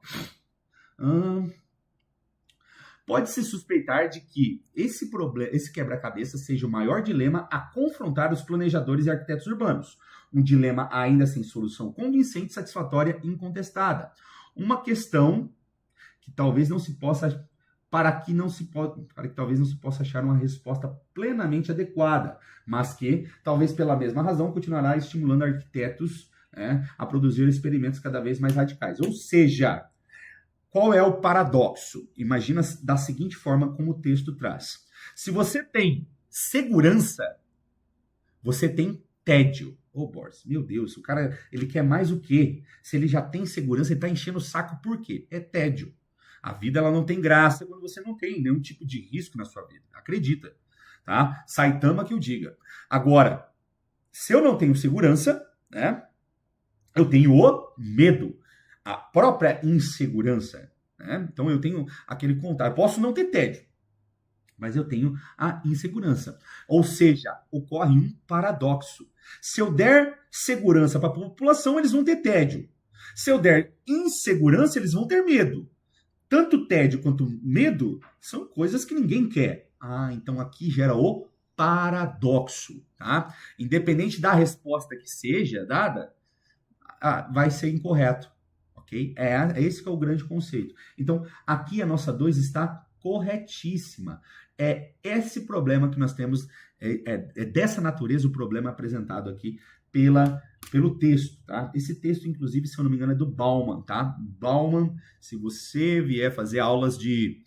Pode-se suspeitar de que esse quebra-cabeça seja o maior dilema a confrontar os planejadores e arquitetos urbanos. Um dilema ainda sem solução convincente, satisfatória e incontestada. uma questão que talvez não se possa, para que talvez não se possa achar uma resposta plenamente adequada, mas que, talvez pela mesma razão, continuará estimulando arquitetos, né, a produzir experimentos cada vez mais radicais. Ou seja, qual é o paradoxo? Imagina da seguinte forma como o texto traz. Se você tem segurança, você tem tédio. Ô, Boris, meu Deus, o cara, ele quer mais o quê? Se ele já tem segurança, ele tá enchendo o saco por quê? É tédio. A vida, ela não tem graça quando você não tem nenhum tipo de risco na sua vida. Acredita, tá? Saitama que o diga. Agora, se eu não tenho segurança, né? Eu tenho o medo, a própria insegurança, né? Então eu tenho aquele contato. Eu posso não ter tédio, mas eu tenho a insegurança. Ou seja, ocorre um paradoxo. Se eu der segurança para a população, eles vão ter tédio. Se eu der insegurança, eles vão ter medo. Tanto tédio quanto medo são coisas que ninguém quer. Então aqui gera o paradoxo, tá? Independente da resposta que seja dada, vai ser incorreto, ok? Esse que é o grande conceito. Então, aqui a nossa 2 está corretíssima. É esse problema que nós temos, é dessa natureza o problema apresentado aqui pelo texto, tá? Esse texto, inclusive, se eu não me engano, é do Bauman, tá? Bauman, se você vier fazer aulas de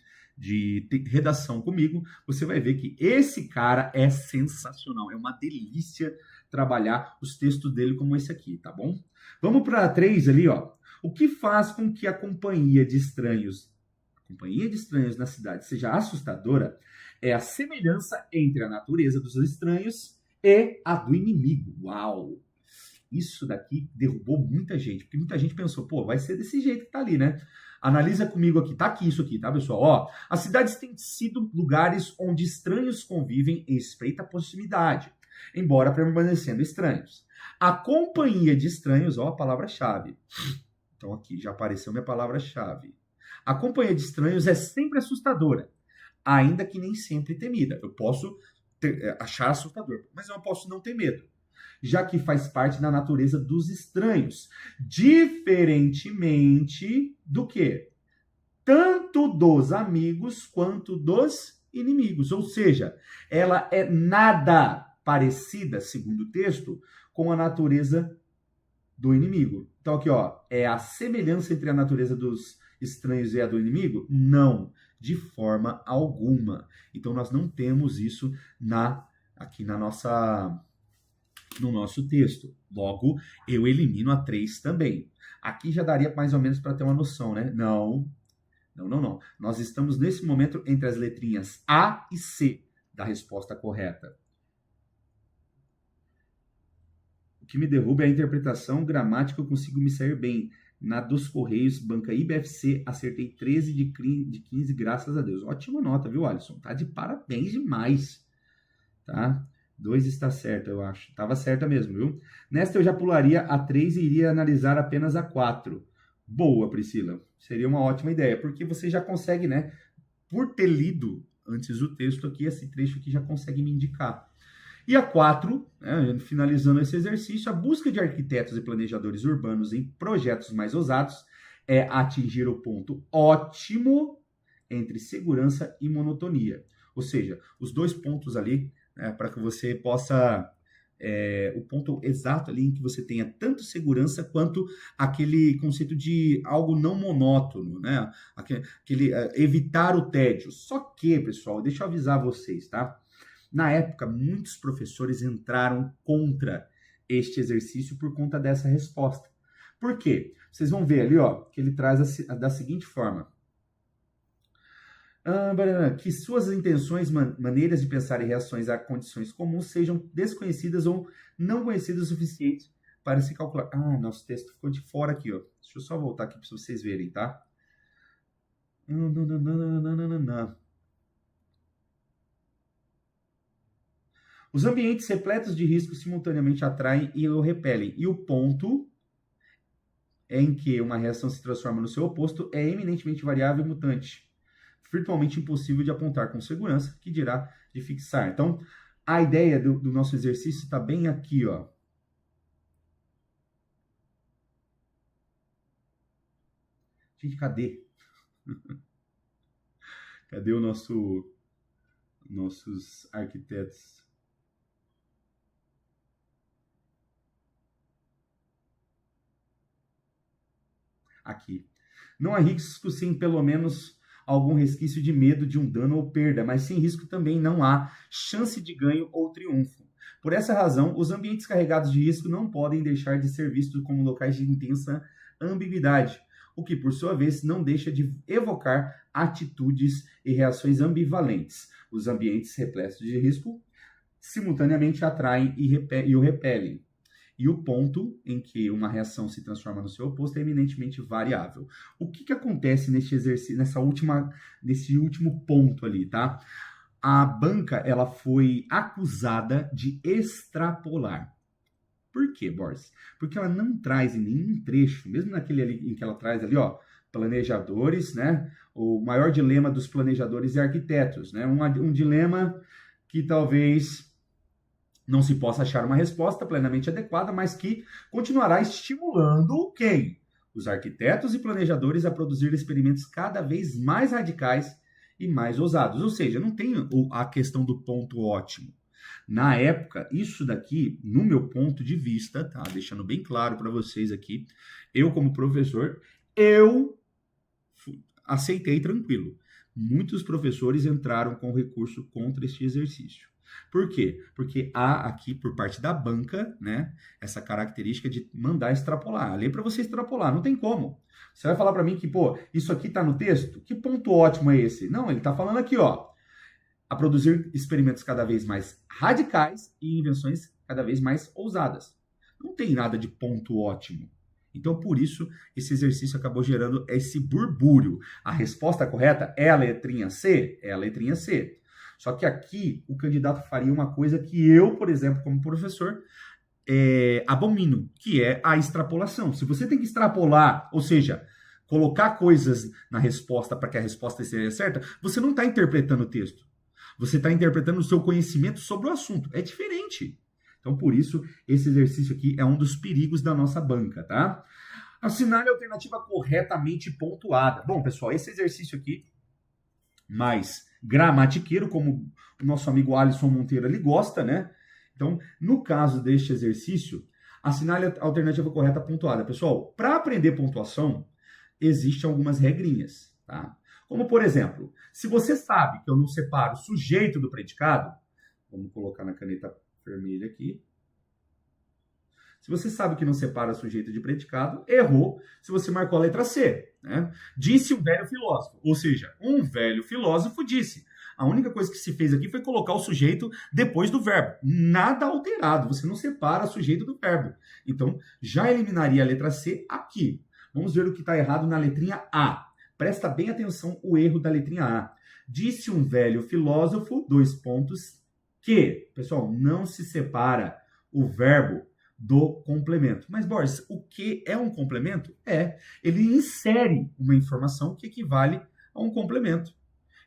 redação comigo, você vai ver que esse cara é sensacional. É uma delícia trabalhar os textos dele como esse aqui, tá bom? Vamos para 3 ali, ó. O que faz com que a companhia de estranhos na cidade seja assustadora é a semelhança entre a natureza dos estranhos e a do inimigo. Uau! Isso daqui derrubou muita gente, porque muita gente pensou, pô, vai ser desse jeito que tá ali, né? Analisa comigo aqui, tá aqui isso aqui, tá, pessoal? Ó, as cidades têm sido lugares onde estranhos convivem em estreita proximidade, embora permanecendo estranhos. A companhia de estranhos, ó, a palavra-chave. Então aqui já apareceu minha palavra-chave. A companhia de estranhos é sempre assustadora, ainda que nem sempre temida. Eu posso achar assustador, mas eu não posso não ter medo, já que faz parte da natureza dos estranhos, diferentemente do que? Tanto dos amigos quanto dos inimigos. Ou seja, ela é nada parecida, segundo o texto, com a natureza do inimigo. Então aqui, ó, é a semelhança entre a natureza dos estranhos e a do inimigo? Não, de forma alguma. Então nós não temos isso aqui no nosso texto. Logo, eu elimino a 3 também. Aqui já daria mais ou menos para ter uma noção, né? Não. Nós estamos nesse momento entre as letrinhas A e C da resposta correta. O que me derruba é a interpretação gramática, eu consigo me sair bem. Na dos Correios, banca IBFC, acertei 13 de 15, graças a Deus. Ótima nota, viu, Alisson? Tá de parabéns demais, tá? 2 está certo, eu acho. Tava certa mesmo, viu? Nesta eu já pularia a 3 e iria analisar apenas a 4. Boa, Priscila. Seria uma ótima ideia, porque você já consegue, né? Por ter lido antes o texto aqui, esse trecho aqui já consegue me indicar. E a 4, né, finalizando esse exercício, a busca de arquitetos e planejadores urbanos em projetos mais ousados é atingir o ponto ótimo entre segurança e monotonia. Ou seja, os 2 pontos ali, né, para que você possa... o ponto exato ali em que você tenha tanto segurança quanto aquele conceito de algo não monótono, né? Evitar o tédio. Só que, pessoal, deixa eu avisar vocês, tá? Na época, muitos professores entraram contra este exercício por conta dessa resposta. Por quê? Vocês vão ver ali, ó, que ele traz da seguinte forma. Que suas intenções, maneiras de pensar e reações a condições comuns sejam desconhecidas ou não conhecidas o suficiente para se calcular. Nosso texto ficou de fora aqui, ó. Deixa eu só voltar aqui para vocês verem, tá? Não. Os ambientes repletos de riscos simultaneamente atraem e o repelem. E o ponto em que uma reação se transforma no seu oposto é eminentemente variável e mutante, virtualmente impossível de apontar com segurança, que dirá de fixar. Então, a ideia do nosso exercício está bem aqui, ó. Gente, cadê? Cadê o nossos arquitetos? Aqui. Não há risco sem pelo menos algum resquício de medo de um dano ou perda, mas sem risco também não há chance de ganho ou triunfo. Por essa razão, os ambientes carregados de risco não podem deixar de ser vistos como locais de intensa ambiguidade, o que, por sua vez, não deixa de evocar atitudes e reações ambivalentes. Os ambientes repletos de risco simultaneamente atraem e o repelem. E o ponto em que uma reação se transforma no seu oposto é eminentemente variável. O que acontece neste exercício, nesse último ponto ali, tá? A banca, ela foi acusada de extrapolar. Por quê, Boris? Porque ela não traz em nenhum trecho, mesmo naquele ali em que ela traz ali, ó, planejadores, né? O maior dilema dos planejadores e arquitetos, né? Um dilema que talvez não se possa achar uma resposta plenamente adequada, mas que continuará estimulando quem? Os arquitetos e planejadores a produzir experimentos cada vez mais radicais e mais ousados. Ou seja, não tem a questão do ponto ótimo. Na época, isso daqui, no meu ponto de vista, tá? Deixando bem claro para vocês aqui, eu como professor, eu aceitei tranquilo. Muitos professores entraram com recurso contra este exercício. Por quê? Porque há aqui, por parte da banca, né, essa característica de mandar extrapolar. A lei é para você extrapolar, não tem como. Você vai falar para mim que, pô, isso aqui está no texto? Que ponto ótimo é esse? Não, ele está falando aqui, ó, a produzir experimentos cada vez mais radicais e invenções cada vez mais ousadas. Não tem nada de ponto ótimo. Então, por isso, esse exercício acabou gerando esse burbúrio. A resposta correta é a letrinha C? É a letrinha C. Só que aqui, o candidato faria uma coisa que eu, por exemplo, como professor, abomino, que é a extrapolação. Se você tem que extrapolar, ou seja, colocar coisas na resposta para que a resposta seja certa, você não está interpretando o texto. Você está interpretando o seu conhecimento sobre o assunto. É diferente. Então, por isso, esse exercício aqui é um dos perigos da nossa banca, tá? Assinale a alternativa corretamente pontuada. Bom, pessoal, esse exercício aqui, mais gramatiqueiro, como o nosso amigo Alisson Monteiro, ele gosta, né? Então, no caso deste exercício, assinale a alternativa correta pontuada. Pessoal, para aprender pontuação, existem algumas regrinhas, tá? Como, por exemplo, se você sabe que eu não separo o sujeito do predicado, vamos colocar na caneta vermelha aqui. Se você sabe que não separa sujeito de predicado, errou se você marcou a letra C, né? Disse um velho filósofo, ou seja, um velho filósofo disse. A única coisa que se fez aqui foi colocar o sujeito depois do verbo. Nada alterado, você não separa sujeito do verbo. Então, já eliminaria a letra C aqui. Vamos ver o que está errado na letrinha A. Presta bem atenção o erro da letrinha A. Disse um velho filósofo, dois pontos, que, pessoal, não se separa o verbo do complemento. Mas, Boris, o que é um complemento? Ele insere uma informação que equivale a um complemento.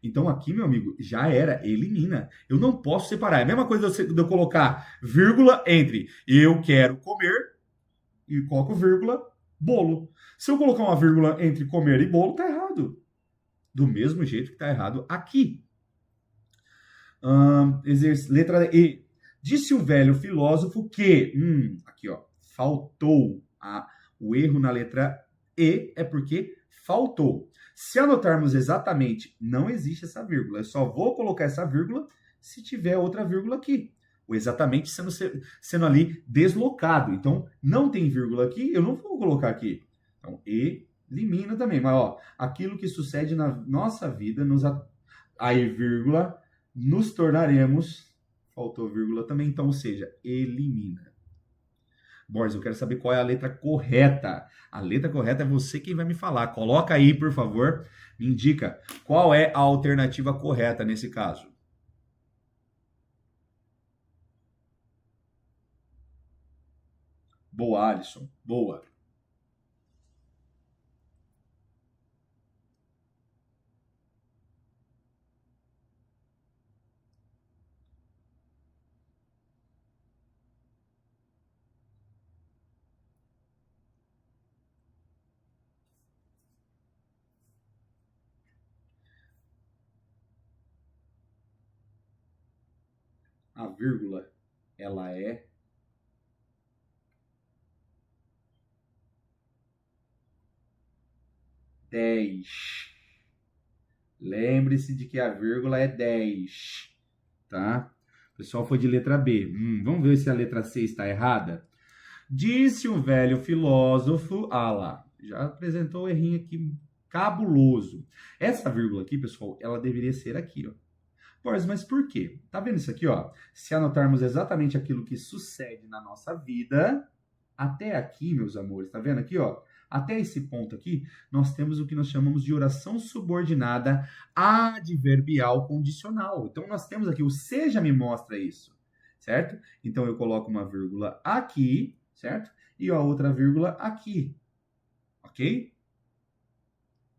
Então, aqui, meu amigo, já era, elimina. Eu não posso separar. É a mesma coisa de eu colocar vírgula entre eu quero comer e coloco vírgula bolo. Se eu colocar uma vírgula entre comer e bolo, tá errado. Do mesmo jeito que tá errado aqui. Letra E. Disse um velho filósofo que, aqui ó, faltou. O erro na letra E é porque faltou. Se anotarmos exatamente, não existe essa vírgula. Eu só vou colocar essa vírgula se tiver outra vírgula aqui. O exatamente sendo ali deslocado. Então, não tem vírgula aqui, eu não vou colocar aqui. Então, elimina também. Mas, ó, aquilo que sucede na nossa vida, aí, vírgula, nos tornaremos... Faltou vírgula também, então, ou seja, elimina. Boris, eu quero saber qual é a letra correta. A letra correta é você quem vai me falar. Coloca aí, por favor, me indica qual é a alternativa correta nesse caso. Boa, Alisson. Boa. a vírgula, ela é 10. Lembre-se de que a vírgula é 10, tá? O pessoal foi de letra B. Vamos ver se a letra C está errada? Disse um velho filósofo... Ah lá, já apresentou o errinho aqui cabuloso. Essa vírgula aqui, pessoal, ela deveria ser aqui, ó. Pois, mas por quê? Tá vendo isso aqui, ó? Se anotarmos exatamente aquilo que sucede na nossa vida, até aqui, meus amores, tá vendo aqui, ó? Até esse ponto aqui, nós temos o que nós chamamos de oração subordinada adverbial condicional. Então, nós temos aqui o seja me mostra isso, certo? Então, eu coloco uma vírgula aqui, certo? E a outra vírgula aqui, ok?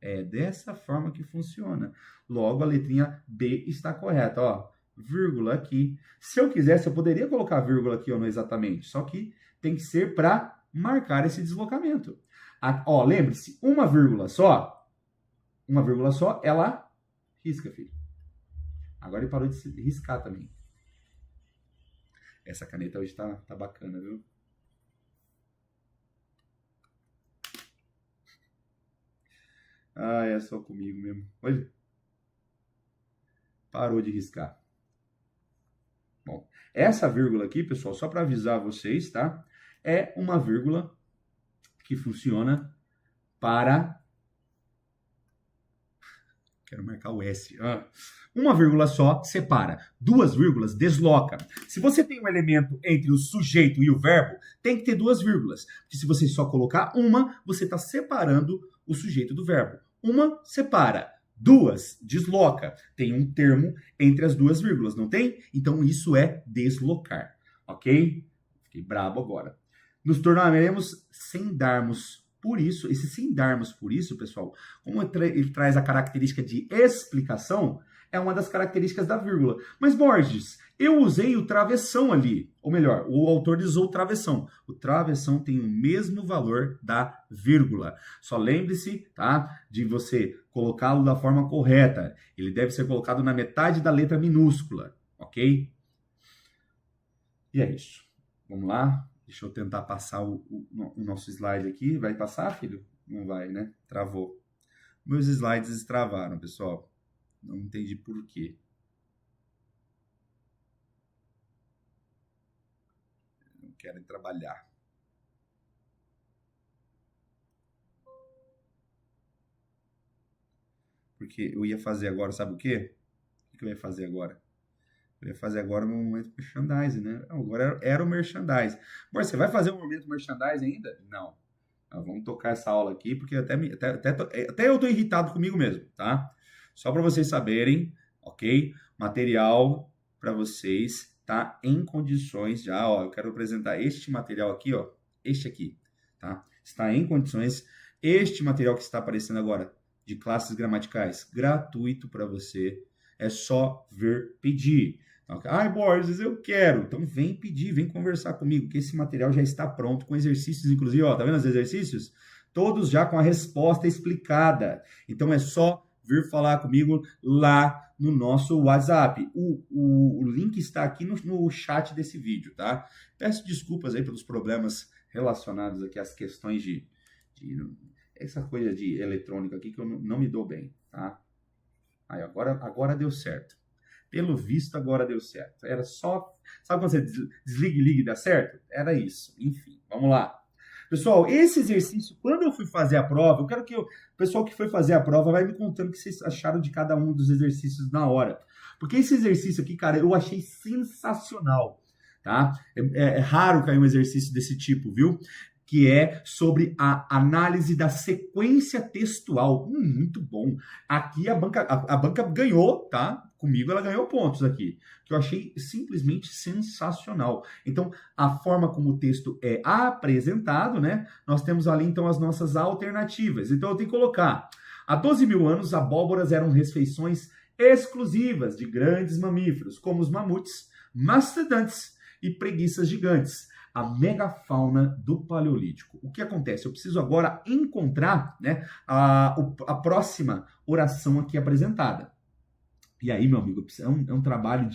É dessa forma que funciona. Logo, a letrinha B está correta, ó. Vírgula aqui. Se eu quisesse, eu poderia colocar vírgula aqui, ó, no exatamente. Só que tem que ser para marcar esse deslocamento. Ó, lembre-se, uma vírgula só, ela risca, filho. Agora ele parou de riscar também. Essa caneta hoje tá bacana, viu? Ah, é só comigo mesmo. Olha. Parou de riscar. Bom, essa vírgula aqui, pessoal, só para avisar vocês, tá? É uma vírgula que funciona para... Quero marcar o S. Uma vírgula só separa. Duas vírgulas desloca. Se você tem um elemento entre o sujeito e o verbo, tem que ter duas vírgulas. Porque se você só colocar uma, você está separando o sujeito do verbo. Uma separa. Duas desloca. Tem um termo entre as duas vírgulas, não tem? Então isso é deslocar. Ok? Fiquei brabo agora. Nos tornaremos sem darmos por isso. Esse sem darmos por isso, pessoal, como ele traz a característica de explicação, é uma das características da vírgula. Mas, Borges, eu usei o travessão ali. Ou melhor, o autor usou o travessão. O travessão tem o mesmo valor da vírgula. Só lembre-se, tá, de você colocá-lo da forma correta. Ele deve ser colocado na metade da letra minúscula, ok? E é isso. Vamos lá. Deixa eu tentar passar o nosso slide aqui. Vai passar, filho? Não vai, né? Travou. Meus slides destravaram, pessoal. Não entendi por quê. Não querem trabalhar. Porque eu ia fazer agora, sabe o quê? O que eu ia fazer agora? Eu ia fazer agora um momento merchandising, né? Agora era o merchandising. Bom, você vai fazer um momento merchandising ainda? Não. Vamos tocar essa aula aqui, porque até eu tô irritado comigo mesmo, tá? Só para vocês saberem, ok? Material para vocês tá em condições já, ó. Eu quero apresentar este material aqui, ó. Este aqui, tá? Está em condições. Este material que está aparecendo agora, de classes gramaticais, gratuito para você. É só vir pedir. Ai, Borges, eu quero. Então vem pedir, vem conversar comigo, que esse material já está pronto, com exercícios, inclusive, ó, tá vendo os exercícios? Todos já com a resposta explicada. Então é só vir falar comigo lá no nosso WhatsApp. O link está aqui no chat desse vídeo, tá? Peço desculpas aí pelos problemas relacionados aqui às questões de essa coisa de eletrônica aqui que eu não me dou bem, tá? Aí, agora deu certo. Pelo visto, agora deu certo. Era só... Sabe quando você desliga e liga e dá certo? Era isso. Enfim, vamos lá. Pessoal, esse exercício, quando eu fui fazer a prova, eu quero que o pessoal que foi fazer a prova vai me contando o que vocês acharam de cada um dos exercícios na hora. Porque esse exercício aqui, cara, eu achei sensacional, tá? É raro cair um exercício desse tipo, viu? Que é sobre a análise da sequência textual. Muito bom. Aqui a banca ganhou, tá? Comigo ela ganhou pontos aqui, que eu achei simplesmente sensacional. Então, a forma como o texto é apresentado, né? Nós temos ali, então, as nossas alternativas. Então, eu tenho que colocar: há 12 mil anos, abóboras eram refeições exclusivas de grandes mamíferos, como os mamutes, mastodontes e preguiças gigantes. A megafauna do Paleolítico. O que acontece? Eu preciso agora encontrar, né, a próxima oração aqui apresentada. E aí, meu amigo, é um trabalho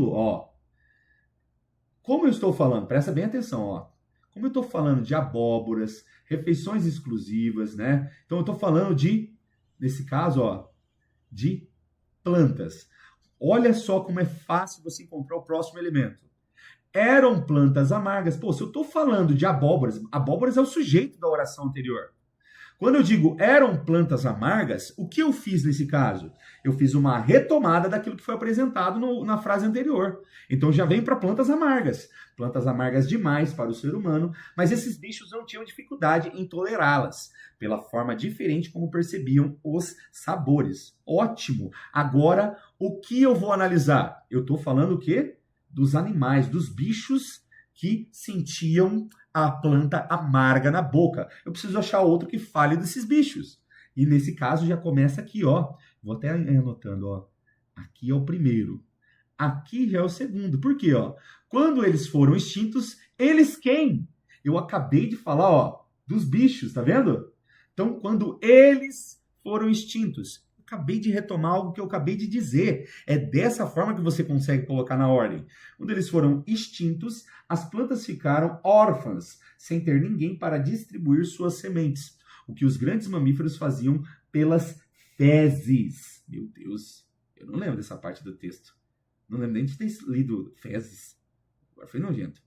ó, Como eu estou falando, presta bem atenção, ó. Como eu estou falando de abóboras, refeições exclusivas, né? Então eu estou falando de, nesse caso, ó, de plantas. Olha só como é fácil você encontrar o próximo elemento. Eram plantas amargas. Pô, se eu estou falando de abóboras, abóboras é o sujeito da oração anterior. Quando eu digo eram plantas amargas, o que eu fiz nesse caso? Eu fiz uma retomada daquilo que foi apresentado na frase anterior. Então já vem para plantas amargas. Plantas amargas demais para o ser humano, mas esses bichos não tinham dificuldade em tolerá-las, pela forma diferente como percebiam os sabores. Ótimo! Agora, o que eu vou analisar? Eu estou falando o quê? Dos animais, dos bichos que sentiam a planta amarga na boca. Eu preciso achar outro que fale desses bichos. E nesse caso já começa aqui, ó. Vou até anotando, ó. Aqui é o primeiro. Aqui já é o segundo. Por quê, ó? Quando eles foram extintos, eles quem? Eu acabei de falar, ó, dos bichos, tá vendo? Então, quando eles foram extintos, acabei de retomar algo que eu acabei de dizer. É dessa forma que você consegue colocar na ordem. Quando eles foram extintos, as plantas ficaram órfãs, sem ter ninguém para distribuir suas sementes. O que os grandes mamíferos faziam pelas fezes. Meu Deus, eu não lembro dessa parte do texto. Não lembro nem de ter lido fezes. Agora foi nojento.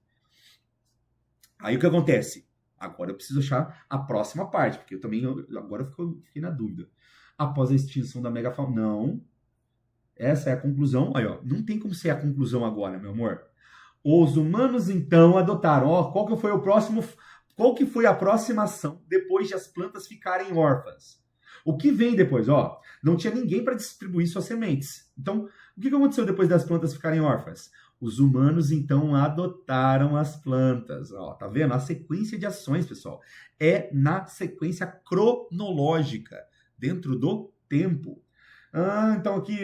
Aí o que acontece? Agora eu preciso achar a próxima parte, porque eu também agora fiquei na dúvida. Após a extinção da megafauna. Não. Essa é a conclusão. Aí, ó, não tem como ser a conclusão agora, meu amor. Os humanos, então, adotaram. Ó, qual que foi o próximo... Qual que foi a próxima ação depois de as plantas ficarem órfãs? O que vem depois? Ó, não tinha ninguém para distribuir suas sementes. Então, o que aconteceu depois das plantas ficarem órfãs? Os humanos, então, adotaram as plantas. Ó, tá vendo? A sequência de ações, pessoal, é na sequência cronológica, dentro do tempo. Então aqui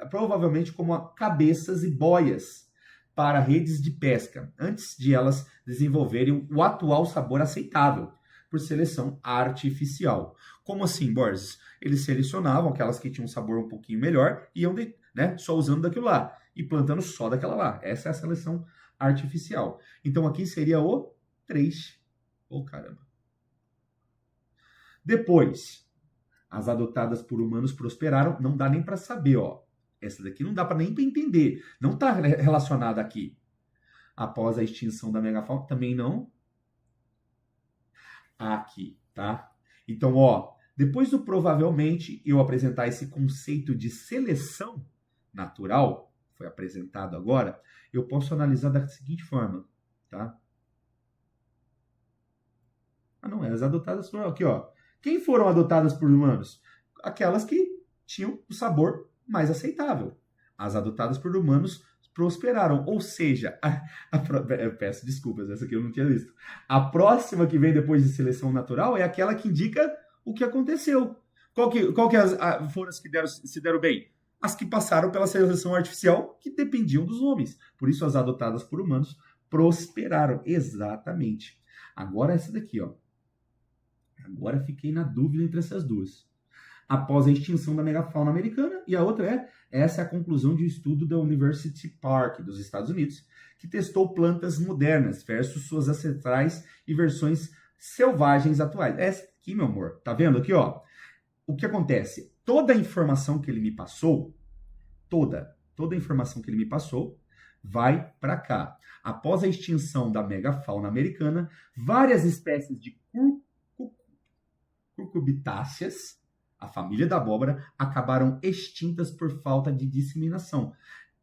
provavelmente como cabeças e boias para redes de pesca, antes de elas desenvolverem o atual sabor aceitável, por seleção artificial. Como assim, Borges? Eles selecionavam aquelas que tinham um sabor um pouquinho melhor e iam só usando daquilo lá, e plantando só daquela lá. Essa é a seleção artificial. Então aqui seria o 3. Oh, caramba. Depois, as adotadas por humanos prosperaram, não dá nem para saber, ó. Essa daqui não dá para nem entender. Não está relacionada aqui. Após a extinção da megafauna, também não. Aqui, tá? Então, ó, depois do provavelmente eu apresentar esse conceito de seleção natural, foi apresentado agora, eu posso analisar da seguinte forma, tá? Não, as adotadas foram aqui, ó. Quem foram adotadas por humanos? Aquelas que tinham o sabor mais aceitável. As adotadas por humanos prosperaram. Ou seja, eu peço desculpas, essa aqui eu não tinha visto. A próxima que vem depois de seleção natural é aquela que indica o que aconteceu. Qual que foram as que se deram bem? As que passaram pela seleção artificial, que dependiam dos homens. Por isso, as adotadas por humanos prosperaram. Exatamente. Agora essa daqui, ó. Agora fiquei na dúvida entre essas duas. Após a extinção da megafauna americana, e a outra essa é a conclusão de um estudo da University Park, dos Estados Unidos, que testou plantas modernas versus suas ancestrais e versões selvagens atuais. Essa aqui, meu amor, tá vendo aqui, ó? O que acontece? Toda a informação que ele me passou, toda a informação que ele me passou, vai para cá. Após a extinção da megafauna americana, várias espécies de cucurbitáceas, a família da abóbora, acabaram extintas por falta de disseminação.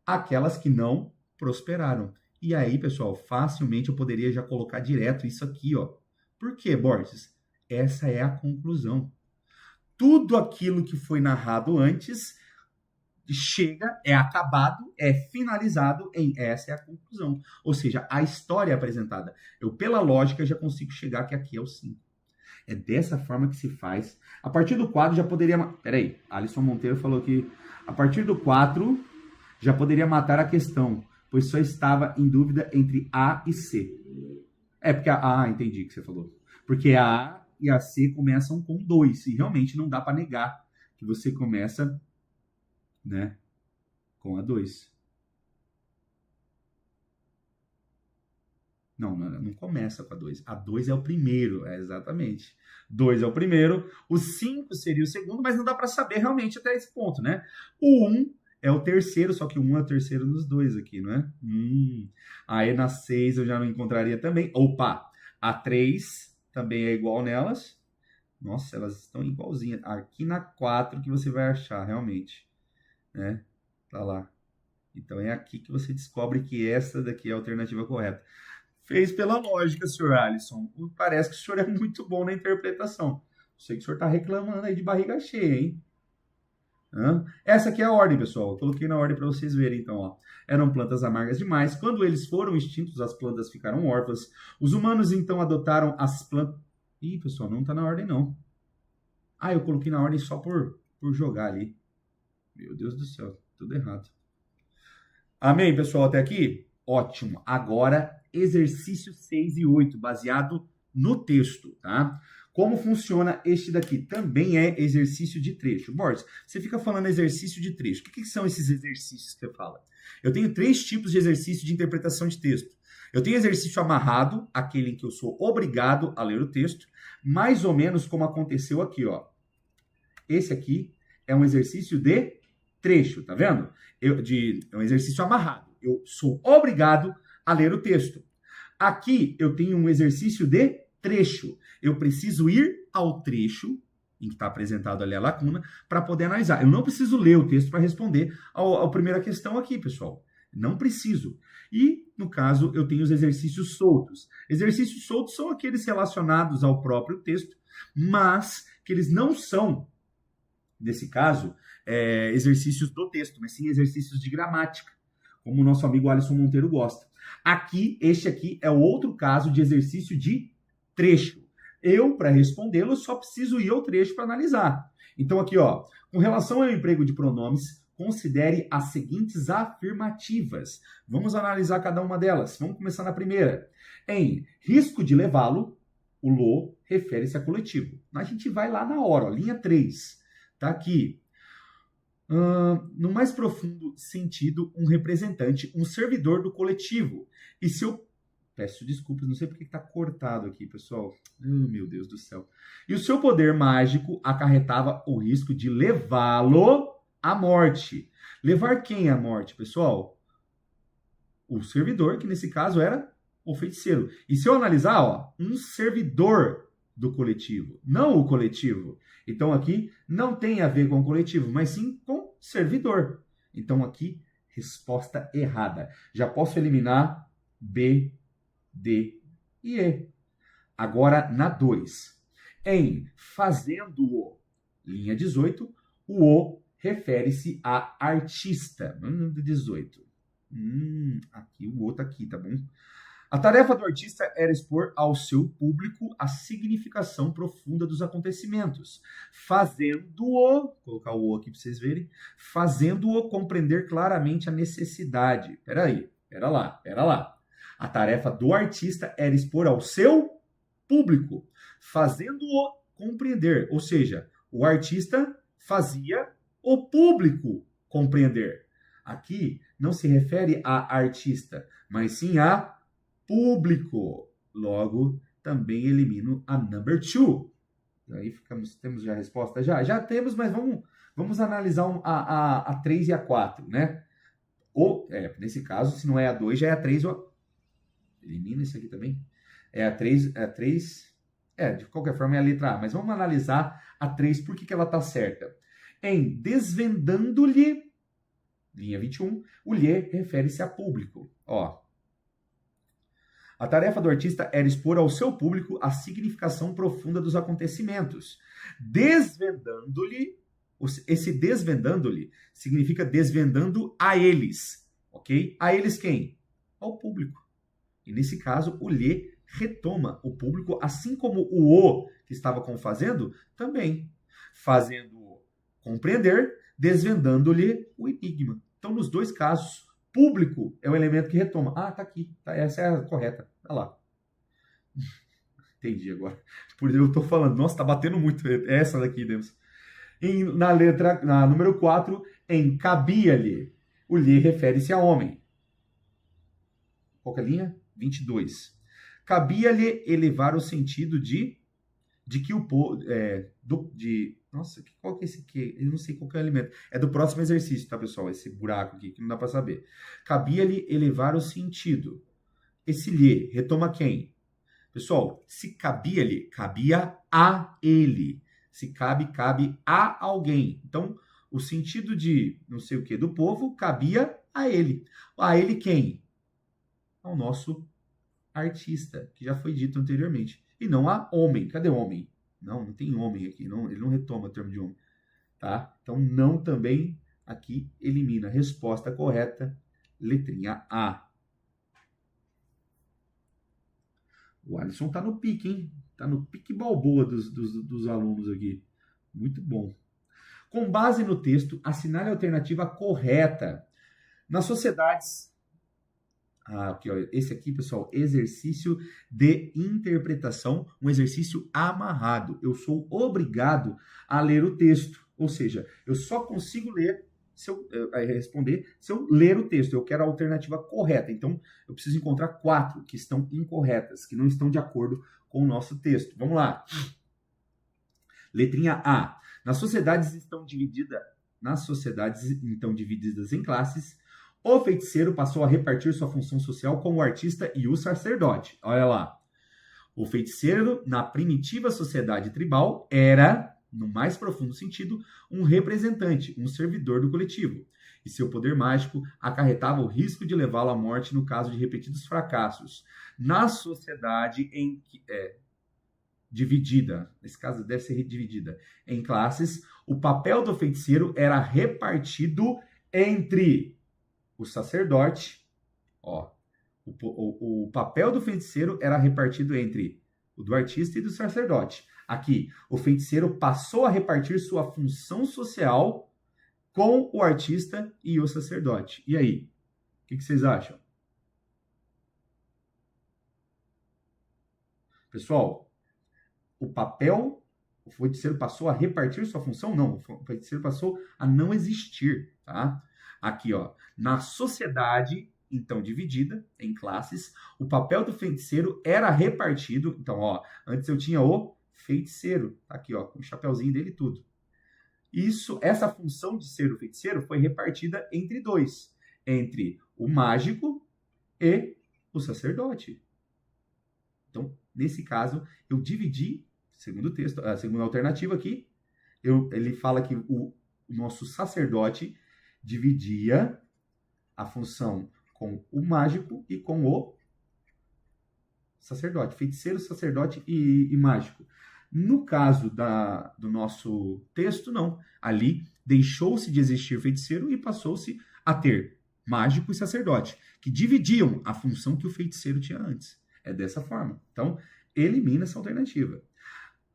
Aquelas que não prosperaram. E aí, pessoal, facilmente eu poderia já colocar direto isso aqui, ó. Por quê, Borges? Essa é a conclusão. Tudo aquilo que foi narrado antes chega, é acabado, é finalizado em essa é a conclusão. Ou seja, a história é apresentada. Eu, pela lógica, já consigo chegar que aqui é o 5. É dessa forma que se faz. A partir do 4 já poderia... Peraí, Alisson Monteiro falou que a partir do 4 já poderia matar a questão, pois só estava em dúvida entre A e C. É porque entendi o que você falou. Porque a A e a C começam com 2, e realmente não dá para negar que você começa, né, com a 2. Não começa com a 2. A 2 é o primeiro, exatamente. 2 é o primeiro, o 5 seria o segundo, mas não dá para saber realmente até esse ponto, né? O 1 é o terceiro, só que o 1 é o terceiro dos dois aqui, não é? Aí na 6 eu já não encontraria também. Opa, a 3 também é igual nelas. Nossa, elas estão igualzinhas. Aqui na 4 que você vai achar, realmente. Né? Tá lá. Então é aqui que você descobre que essa daqui é a alternativa correta. Fez pela lógica, senhor Alisson. Parece que o senhor é muito bom na interpretação. Sei que o senhor está reclamando aí de barriga cheia, hein? Essa aqui é a ordem, pessoal. Eu coloquei na ordem para vocês verem, então. Ó. Eram plantas amargas demais. Quando eles foram extintos, as plantas ficaram órfãs. Os humanos, então, adotaram as plantas... Ih, pessoal, não está na ordem, não. Eu coloquei na ordem só por jogar ali. Meu Deus do céu, tudo errado. Amém, pessoal, até aqui? Ótimo. Agora, exercícios 6 e 8, baseado no texto, tá? Como funciona este daqui? Também é exercício de trecho. Borges, você fica falando exercício de trecho. O que são esses exercícios que você fala? Eu tenho 3 tipos de exercício de interpretação de texto. Eu tenho exercício amarrado, aquele em que eu sou obrigado a ler o texto, mais ou menos como aconteceu aqui, ó. Esse aqui é um exercício de trecho, tá vendo? É um exercício amarrado. Eu sou obrigado a ler o texto. Aqui eu tenho um exercício de trecho. Eu preciso ir ao trecho em que está apresentado ali a lacuna para poder analisar. Eu não preciso ler o texto para responder a primeira questão aqui, pessoal. Não preciso. E, no caso, eu tenho os exercícios soltos. Exercícios soltos são aqueles relacionados ao próprio texto, mas que eles não são, nesse caso, exercícios do texto, mas sim exercícios de gramática, como o nosso amigo Alisson Monteiro gosta. Este aqui é o outro caso de exercício de trecho. Eu, para respondê-lo, só preciso ir ao trecho para analisar. Então, aqui, ó, com relação ao emprego de pronomes, considere as seguintes afirmativas. Vamos analisar cada uma delas. Vamos começar na primeira. Em risco de levá-lo, o lo refere-se a coletivo. A gente vai lá na hora, ó, linha 3. Tá aqui. No mais profundo sentido, um representante, um servidor do coletivo. E seu... Peço desculpas, não sei porque está cortado aqui, pessoal. Meu Deus do céu. E o seu poder mágico acarretava o risco de levá-lo à morte. Levar quem à morte, pessoal? O servidor, que nesse caso era o feiticeiro. E se eu analisar, ó, um servidor do coletivo, não o coletivo. Então aqui não tem a ver com o coletivo, mas sim com servidor. Então aqui, resposta errada. Já posso eliminar B, D e E. Agora na 2. Em fazendo-o, linha 18, o O refere-se a artista. 18. Aqui o O tá aqui, tá bom? A tarefa do artista era expor ao seu público a significação profunda dos acontecimentos, fazendo-o, vou colocar o O aqui para vocês verem, fazendo-o compreender claramente a necessidade. Pera lá. A tarefa do artista era expor ao seu público, fazendo-o compreender. Ou seja, o artista fazia o público compreender. Aqui não se refere a artista, mas sim a público. Logo, também elimino a number 2. Aí temos já a resposta? Já temos, mas vamos analisar a 3 e a 4, né? Nesse caso, se não é a 2, já é a 3. Elimina isso aqui também. É a 3. De qualquer forma é a letra A. Mas vamos analisar a 3, por que ela está certa. Em desvendando-lhe, linha 21, o lhe refere-se a público. Ó. A tarefa do artista era expor ao seu público a significação profunda dos acontecimentos. Desvendando-lhe, esse desvendando-lhe significa desvendando a eles, ok? A eles quem? Ao público. E nesse caso, o lhe retoma o público, assim como o que estava fazendo, também. Fazendo-o compreender, desvendando-lhe o enigma. Então, nos dois casos, público é o elemento que retoma. Tá aqui. Essa é a correta. Tá lá. Entendi agora. Por isso eu tô falando. Nossa, tá batendo muito. Essa daqui, Deus. Na número 4, em cabia-lhe. O lhe refere-se a homem. Qual que é a linha? 22. Cabia-lhe elevar o sentido de que o povo... nossa, qual que é esse aqui? Eu não sei qual que é o alimento. É do próximo exercício, tá, pessoal? Esse buraco aqui, que não dá para saber. Cabia-lhe elevar o sentido. Esse lhe, retoma quem? Pessoal, se cabia-lhe, cabia a ele. Se cabe, cabe a alguém. Então, o sentido de não sei o que do povo cabia a ele. A ele quem? Ao nosso artista, que já foi dito anteriormente. E não a homem. Cadê o homem? Não tem homem aqui. Não, ele não retoma o termo de homem. Tá? Então, não também aqui elimina. Resposta correta, letrinha A. O Alisson tá no pique, hein? Tá no pique balboa dos alunos aqui. Muito bom. Com base no texto, assinale a alternativa correta. Nas sociedades... aqui, ó, esse aqui, pessoal, exercício de interpretação, um exercício amarrado. Eu sou obrigado a ler o texto. Ou seja, eu só consigo ler responder se eu ler o texto. Eu quero a alternativa correta. Então, eu preciso encontrar 4 que estão incorretas, que não estão de acordo com o nosso texto. Vamos lá. Letrinha A. Nas sociedades então divididas em classes, o feiticeiro passou a repartir sua função social com o artista e o sacerdote. Olha lá. O feiticeiro, na primitiva sociedade tribal, era, no mais profundo sentido, um representante, um servidor do coletivo. E seu poder mágico acarretava o risco de levá-lo à morte no caso de repetidos fracassos. Na sociedade dividida, nesse caso deve ser dividida, em classes, o papel do feiticeiro era repartido entre o sacerdote, o papel do feiticeiro era repartido entre o do artista e do sacerdote. Aqui, o feiticeiro passou a repartir sua função social com o artista e o sacerdote. E aí? O que vocês acham? Pessoal, o feiticeiro passou a repartir sua função? Não, o feiticeiro passou a não existir, tá? Aqui, ó, na sociedade, então, dividida em classes, o papel do feiticeiro era repartido. Então, ó, antes eu tinha o feiticeiro, tá aqui, ó, com o chapeuzinho dele e tudo. Essa função de ser o feiticeiro foi repartida entre 2, entre o mágico e o sacerdote. Então, nesse caso, eu dividi, segundo o texto, a segunda alternativa aqui, ele fala que o nosso sacerdote dividia a função com o mágico e com o sacerdote. Feiticeiro, sacerdote e mágico. No caso do nosso texto, não. Ali deixou-se de existir feiticeiro e passou-se a ter mágico e sacerdote, que dividiam a função que o feiticeiro tinha antes. É dessa forma. Então, elimina essa alternativa.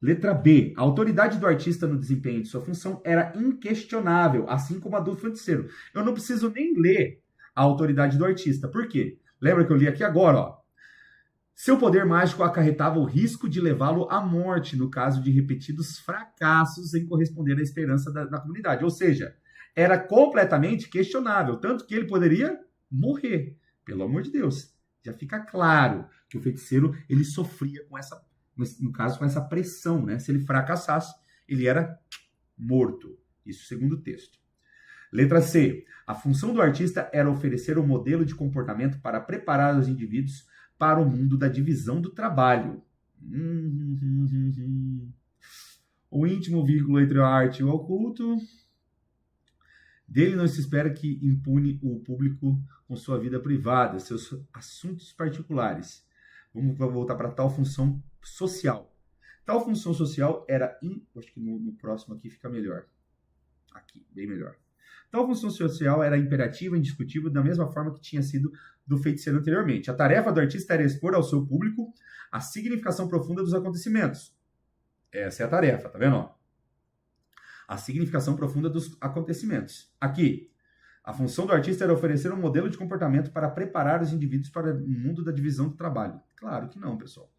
Letra B. A autoridade do artista no desempenho de sua função era inquestionável, assim como a do feiticeiro. Eu não preciso nem ler a autoridade do artista. Por quê? Lembra que eu li aqui agora, ó. Seu poder mágico acarretava o risco de levá-lo à morte no caso de repetidos fracassos em corresponder à esperança da comunidade. Ou seja, era completamente questionável, tanto que ele poderia morrer. Pelo amor de Deus. Já fica claro que o feiticeiro ele sofria com essa, no caso, com essa pressão, né? Se ele fracassasse, ele era morto. Isso segundo o texto. Letra C. A função do artista era oferecer um modelo de comportamento para preparar os indivíduos para o mundo da divisão do trabalho. O íntimo vínculo entre a arte e o oculto. Dele não se espera que impune o público com sua vida privada, seus assuntos particulares. Vamos voltar para tal função social. Tal função social era... Acho que no próximo aqui fica melhor. Aqui, bem melhor. Tal função social era imperativa e indiscutível da mesma forma que tinha sido do feiticeiro anteriormente. A tarefa do artista era expor ao seu público a significação profunda dos acontecimentos. Essa é a tarefa, tá vendo? A significação profunda dos acontecimentos. Aqui, a função do artista era oferecer um modelo de comportamento para preparar os indivíduos para o mundo da divisão do trabalho. Claro que não, pessoal.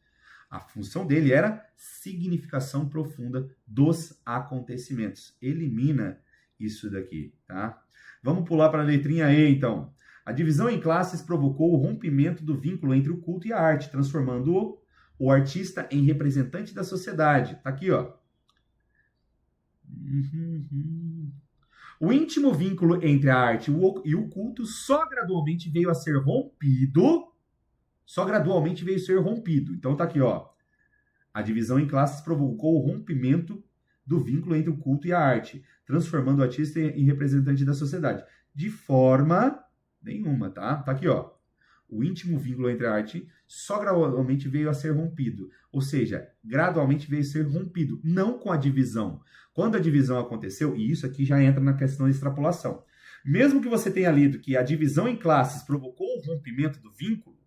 A função dele era significação profunda dos acontecimentos. Elimina isso daqui, tá? Vamos pular para a letrinha E, então. A divisão em classes provocou o rompimento do vínculo entre o culto e a arte, transformando o artista em representante da sociedade. Tá aqui, ó. O íntimo vínculo entre a arte e o culto só gradualmente veio a ser rompido. Só gradualmente veio a ser rompido. Então tá aqui, ó. A divisão em classes provocou o rompimento do vínculo entre o culto e a arte, transformando o artista em representante da sociedade. De forma nenhuma, tá? Tá aqui, ó. O íntimo vínculo entre a arte só gradualmente veio a ser rompido. Ou seja, gradualmente veio a ser rompido, não com a divisão. Quando a divisão aconteceu, e isso aqui já entra na questão da extrapolação. Mesmo que você tenha lido que a divisão em classes provocou o rompimento do vínculo,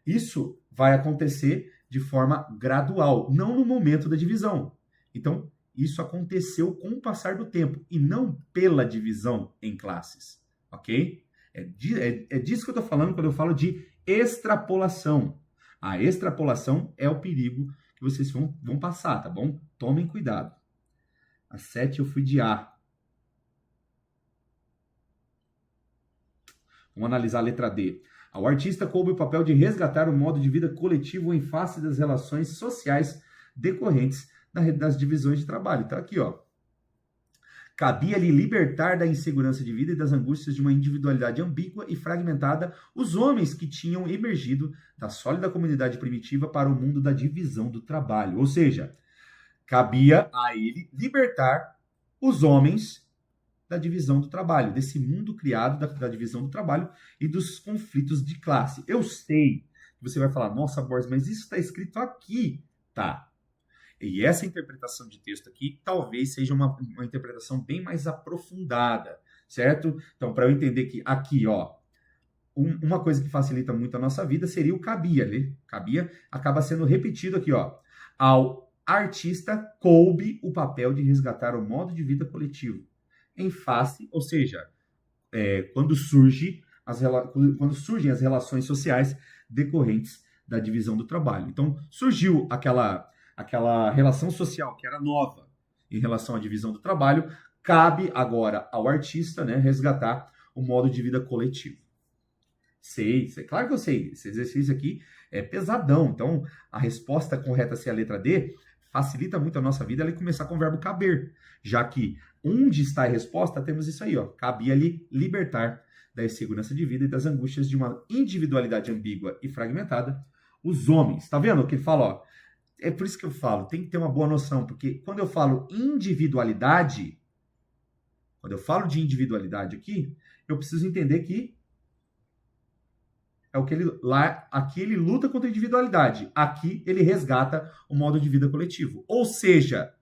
isso vai acontecer de forma gradual, não no momento da divisão. Então, isso aconteceu com o passar do tempo e não pela divisão em classes, ok? É disso que eu estou falando quando eu falo de extrapolação. A extrapolação é o perigo que vocês vão passar, tá bom? Tomem cuidado. A 7 eu fui de A. Vamos analisar a letra D. Ao artista coube o papel de resgatar o modo de vida coletivo em face das relações sociais decorrentes das divisões de trabalho. Então, aqui, ó. Cabia-lhe libertar da insegurança de vida e das angústias de uma individualidade ambígua e fragmentada os homens que tinham emergido da sólida comunidade primitiva para o mundo da divisão do trabalho. Ou seja, cabia a ele libertar os homens da divisão do trabalho, desse mundo criado da divisão do trabalho e dos conflitos de classe. Eu sei que você vai falar, nossa, Borges, mas isso está escrito aqui. Tá. E essa interpretação de texto aqui talvez seja uma interpretação bem mais aprofundada, certo? Então, para eu entender que aqui, ó, uma coisa que facilita muito a nossa vida seria o cabia, né? Cabia acaba sendo repetido aqui, ó. Ao artista coube o papel de resgatar o modo de vida coletivo em face, ou seja, quando surgem as relações sociais decorrentes da divisão do trabalho. Então, surgiu aquela relação social que era nova em relação à divisão do trabalho, cabe agora ao artista, né, resgatar o modo de vida coletivo. Claro que eu sei, esse exercício aqui é pesadão, então a resposta correta ser a letra D facilita muito a nossa vida ela começar com o verbo caber, já que onde está a resposta, temos isso aí, ó, cabia-lhe libertar da insegurança de vida e das angústias de uma individualidade ambígua e fragmentada, os homens. Tá vendo o que ele fala, ó? É por isso que eu falo, tem que ter uma boa noção, porque quando eu falo individualidade, quando eu falo de individualidade aqui, eu preciso entender que é o que aqui ele luta contra a individualidade, aqui ele resgata o modo de vida coletivo. Ou seja,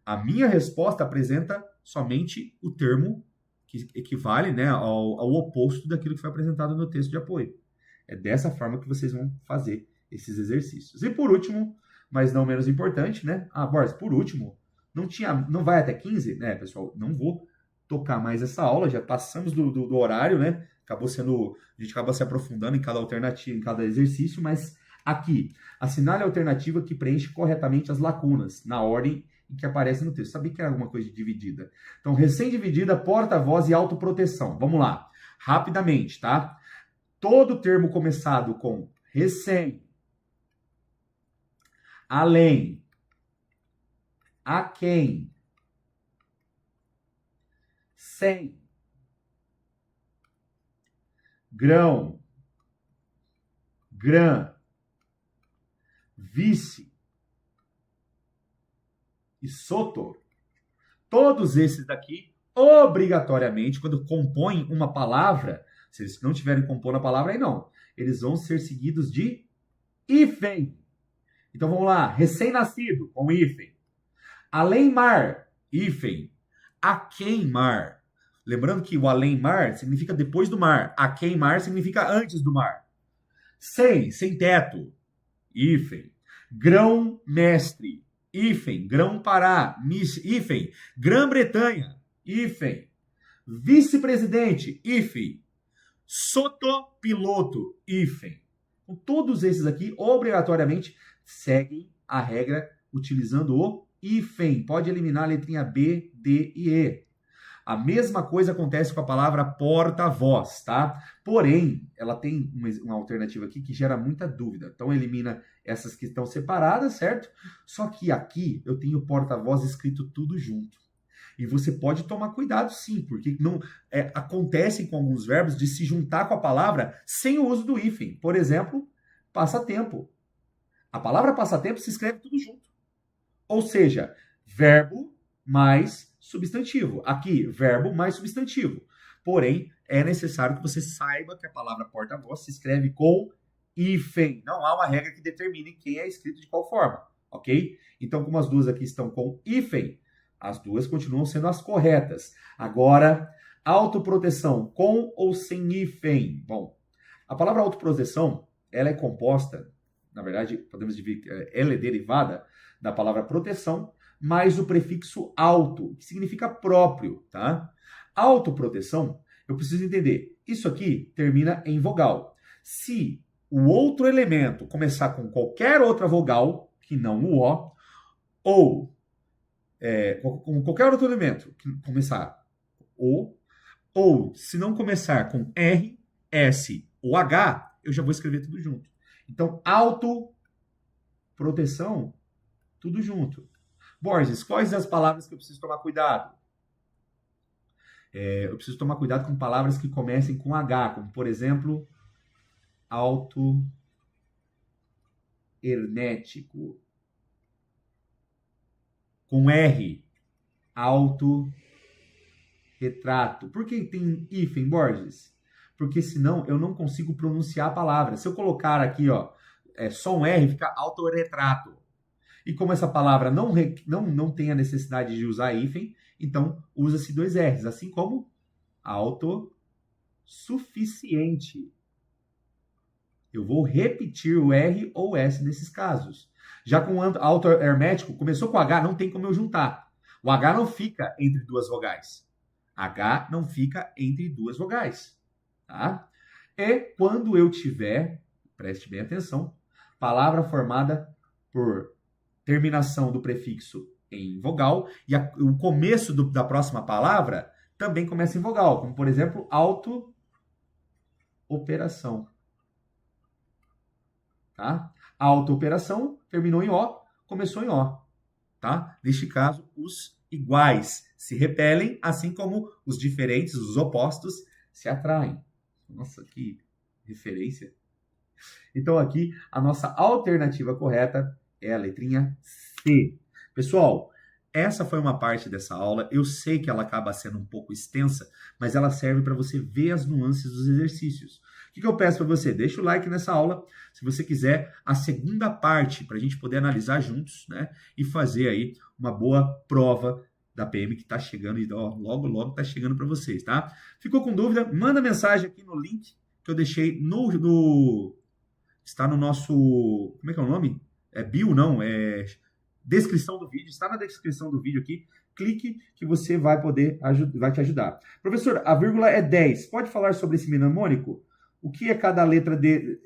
a minha resposta apresenta somente o termo que equivale, né, ao oposto daquilo que foi apresentado no texto de apoio. É dessa forma que vocês vão fazer esses exercícios. E por último, mas não menos importante, né? Borges, por último, não vai até 15, né, pessoal? Não vou tocar mais essa aula, já passamos do horário, né? A gente acaba se aprofundando em cada alternativa, em cada exercício, mas aqui, assinale a alternativa que preenche corretamente as lacunas, na ordem em que aparece no texto. Sabia que era alguma coisa de dividida. Então, recém-dividida, porta-voz e autoproteção. Vamos lá, rapidamente, tá? Todo termo começado com recém, além, a quem, sem, grão, grã, vice e soto, todos esses daqui, obrigatoriamente, quando compõem uma palavra, se eles não tiverem compondo a palavra, aí não, eles vão ser seguidos de hífen. Então vamos lá, recém-nascido, com hífen. Além-mar, hífen. Aquém-mar. Lembrando que o além-mar significa depois do mar. Aquém-mar significa antes do mar. Sem teto, hífen. Grão-mestre, hífen. Grão-pará, hífen. Grã-Bretanha, hífen. Vice-presidente, hífen. Sotopiloto, hífen. Então, todos esses aqui, obrigatoriamente, seguem a regra utilizando o hífen. Pode eliminar a letrinha B, D e E. A mesma coisa acontece com a palavra porta-voz, tá? Porém, ela tem uma alternativa aqui que gera muita dúvida. Então, elimina essas que estão separadas, certo? Só que aqui eu tenho porta-voz escrito tudo junto. E você pode tomar cuidado sim, porque não acontece com alguns verbos de se juntar com a palavra sem o uso do hífen. Por exemplo, passatempo. A palavra passatempo se escreve tudo junto. Ou seja, verbo mais substantivo. Aqui, verbo mais substantivo. Porém, é necessário que você saiba que a palavra porta-voz se escreve com hífen. Não há uma regra que determine quem é escrito de qual forma, ok? Então, como as duas aqui estão com hífen, as duas continuam sendo as corretas. Agora, autoproteção, com ou sem hífen? Bom, a palavra autoproteção, ela é composta, na verdade, podemos dizer, ela é derivada da palavra proteção, mais o prefixo auto, que significa próprio, tá? Autoproteção, eu preciso entender, isso aqui termina em vogal. Se o outro elemento começar com qualquer outra vogal, que não o O, ou com qualquer outro elemento que começar O, ou se não começar com R, S ou H, eu já vou escrever tudo junto. Então, autoproteção, tudo junto. Borges, quais as palavras que eu preciso tomar cuidado? Eu preciso tomar cuidado com palavras que comecem com H, como, por exemplo, hermético. Com R, retrato. Por que tem hífen, Borges? Porque senão eu não consigo pronunciar a palavra. Se eu colocar aqui, ó, só um R, fica autorretrato. E como essa palavra não tem a necessidade de usar hífen, então usa-se dois R's, assim como autossuficiente. Eu vou repetir o R ou S nesses casos. Já com autohermético, começou com H, não tem como eu juntar. O H não fica entre duas vogais. H não fica entre duas vogais. Tá? E quando eu tiver, preste bem atenção, palavra formada por terminação do prefixo em vogal e o começo da próxima palavra também começa em vogal, como por exemplo, auto-operação. Tá? Auto-operação terminou em O, começou em O. Tá? Neste caso, os iguais se repelem, assim como os diferentes, os opostos, se atraem. Nossa, que referência. Então aqui, a nossa alternativa correta é a letrinha C. Pessoal, essa foi uma parte dessa aula. Eu sei que ela acaba sendo um pouco extensa, mas ela serve para você ver as nuances dos exercícios. O que eu peço para você? Deixa o like nessa aula, se você quiser a segunda parte, para a gente poder analisar juntos, né? E fazer aí uma boa prova da PM que está chegando, e logo, logo está chegando para vocês, tá? Ficou com dúvida? Manda mensagem aqui no link que eu deixei está no nosso... Como é que é o nome? Bio, não, descrição do vídeo, está na descrição do vídeo aqui, clique que você vai te ajudar. Professor, a vírgula é 10, pode falar sobre esse mnemônico? O que é cada letra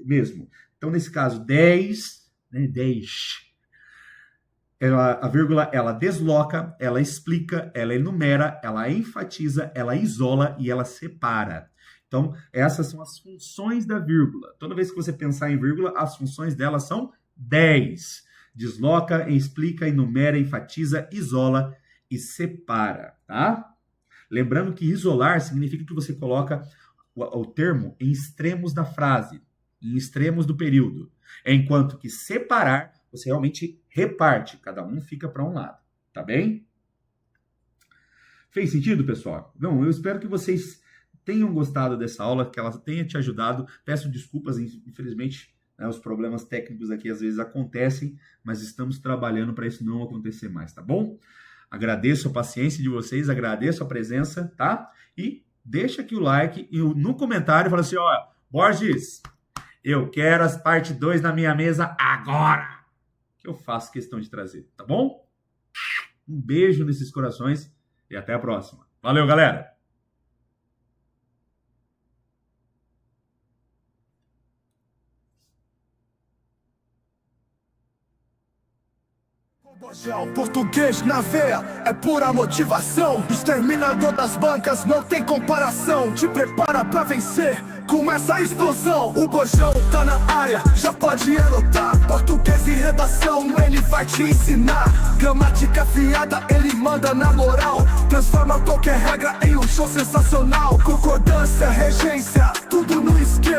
mesmo? Então, nesse caso, 10, né, 10, a vírgula, ela desloca, ela explica, ela enumera, ela enfatiza, ela isola e ela separa. Então, essas são as funções da vírgula. Toda vez que você pensar em vírgula, as funções dela são 10. Desloca, explica, enumera, enfatiza, isola e separa, tá? Lembrando que isolar significa que você coloca o termo em extremos da frase, em extremos do período. Enquanto que separar, você realmente reparte, cada um fica para um lado, tá bem? Fez sentido, pessoal? Bom, eu espero que vocês tenham gostado dessa aula, que ela tenha te ajudado. Peço desculpas, infelizmente, né, os problemas técnicos aqui às vezes acontecem, mas estamos trabalhando para isso não acontecer mais, tá bom? Agradeço a paciência de vocês, agradeço a presença, tá? E deixa aqui o like e no comentário fala assim, ó, Borges, eu quero as parte 2 na minha mesa agora, que eu faço questão de trazer, tá bom? Um beijo nesses corações e até a próxima. Valeu, galera! Bojão, português na veia, é pura motivação. Exterminador das bancas, não tem comparação. Te prepara pra vencer com essa explosão. O Bojão tá na área, já pode anotar. Português e redação, ele vai te ensinar. Gramática afiada, ele manda na moral. Transforma qualquer regra em um show sensacional. Concordância, regência, tudo no esquema.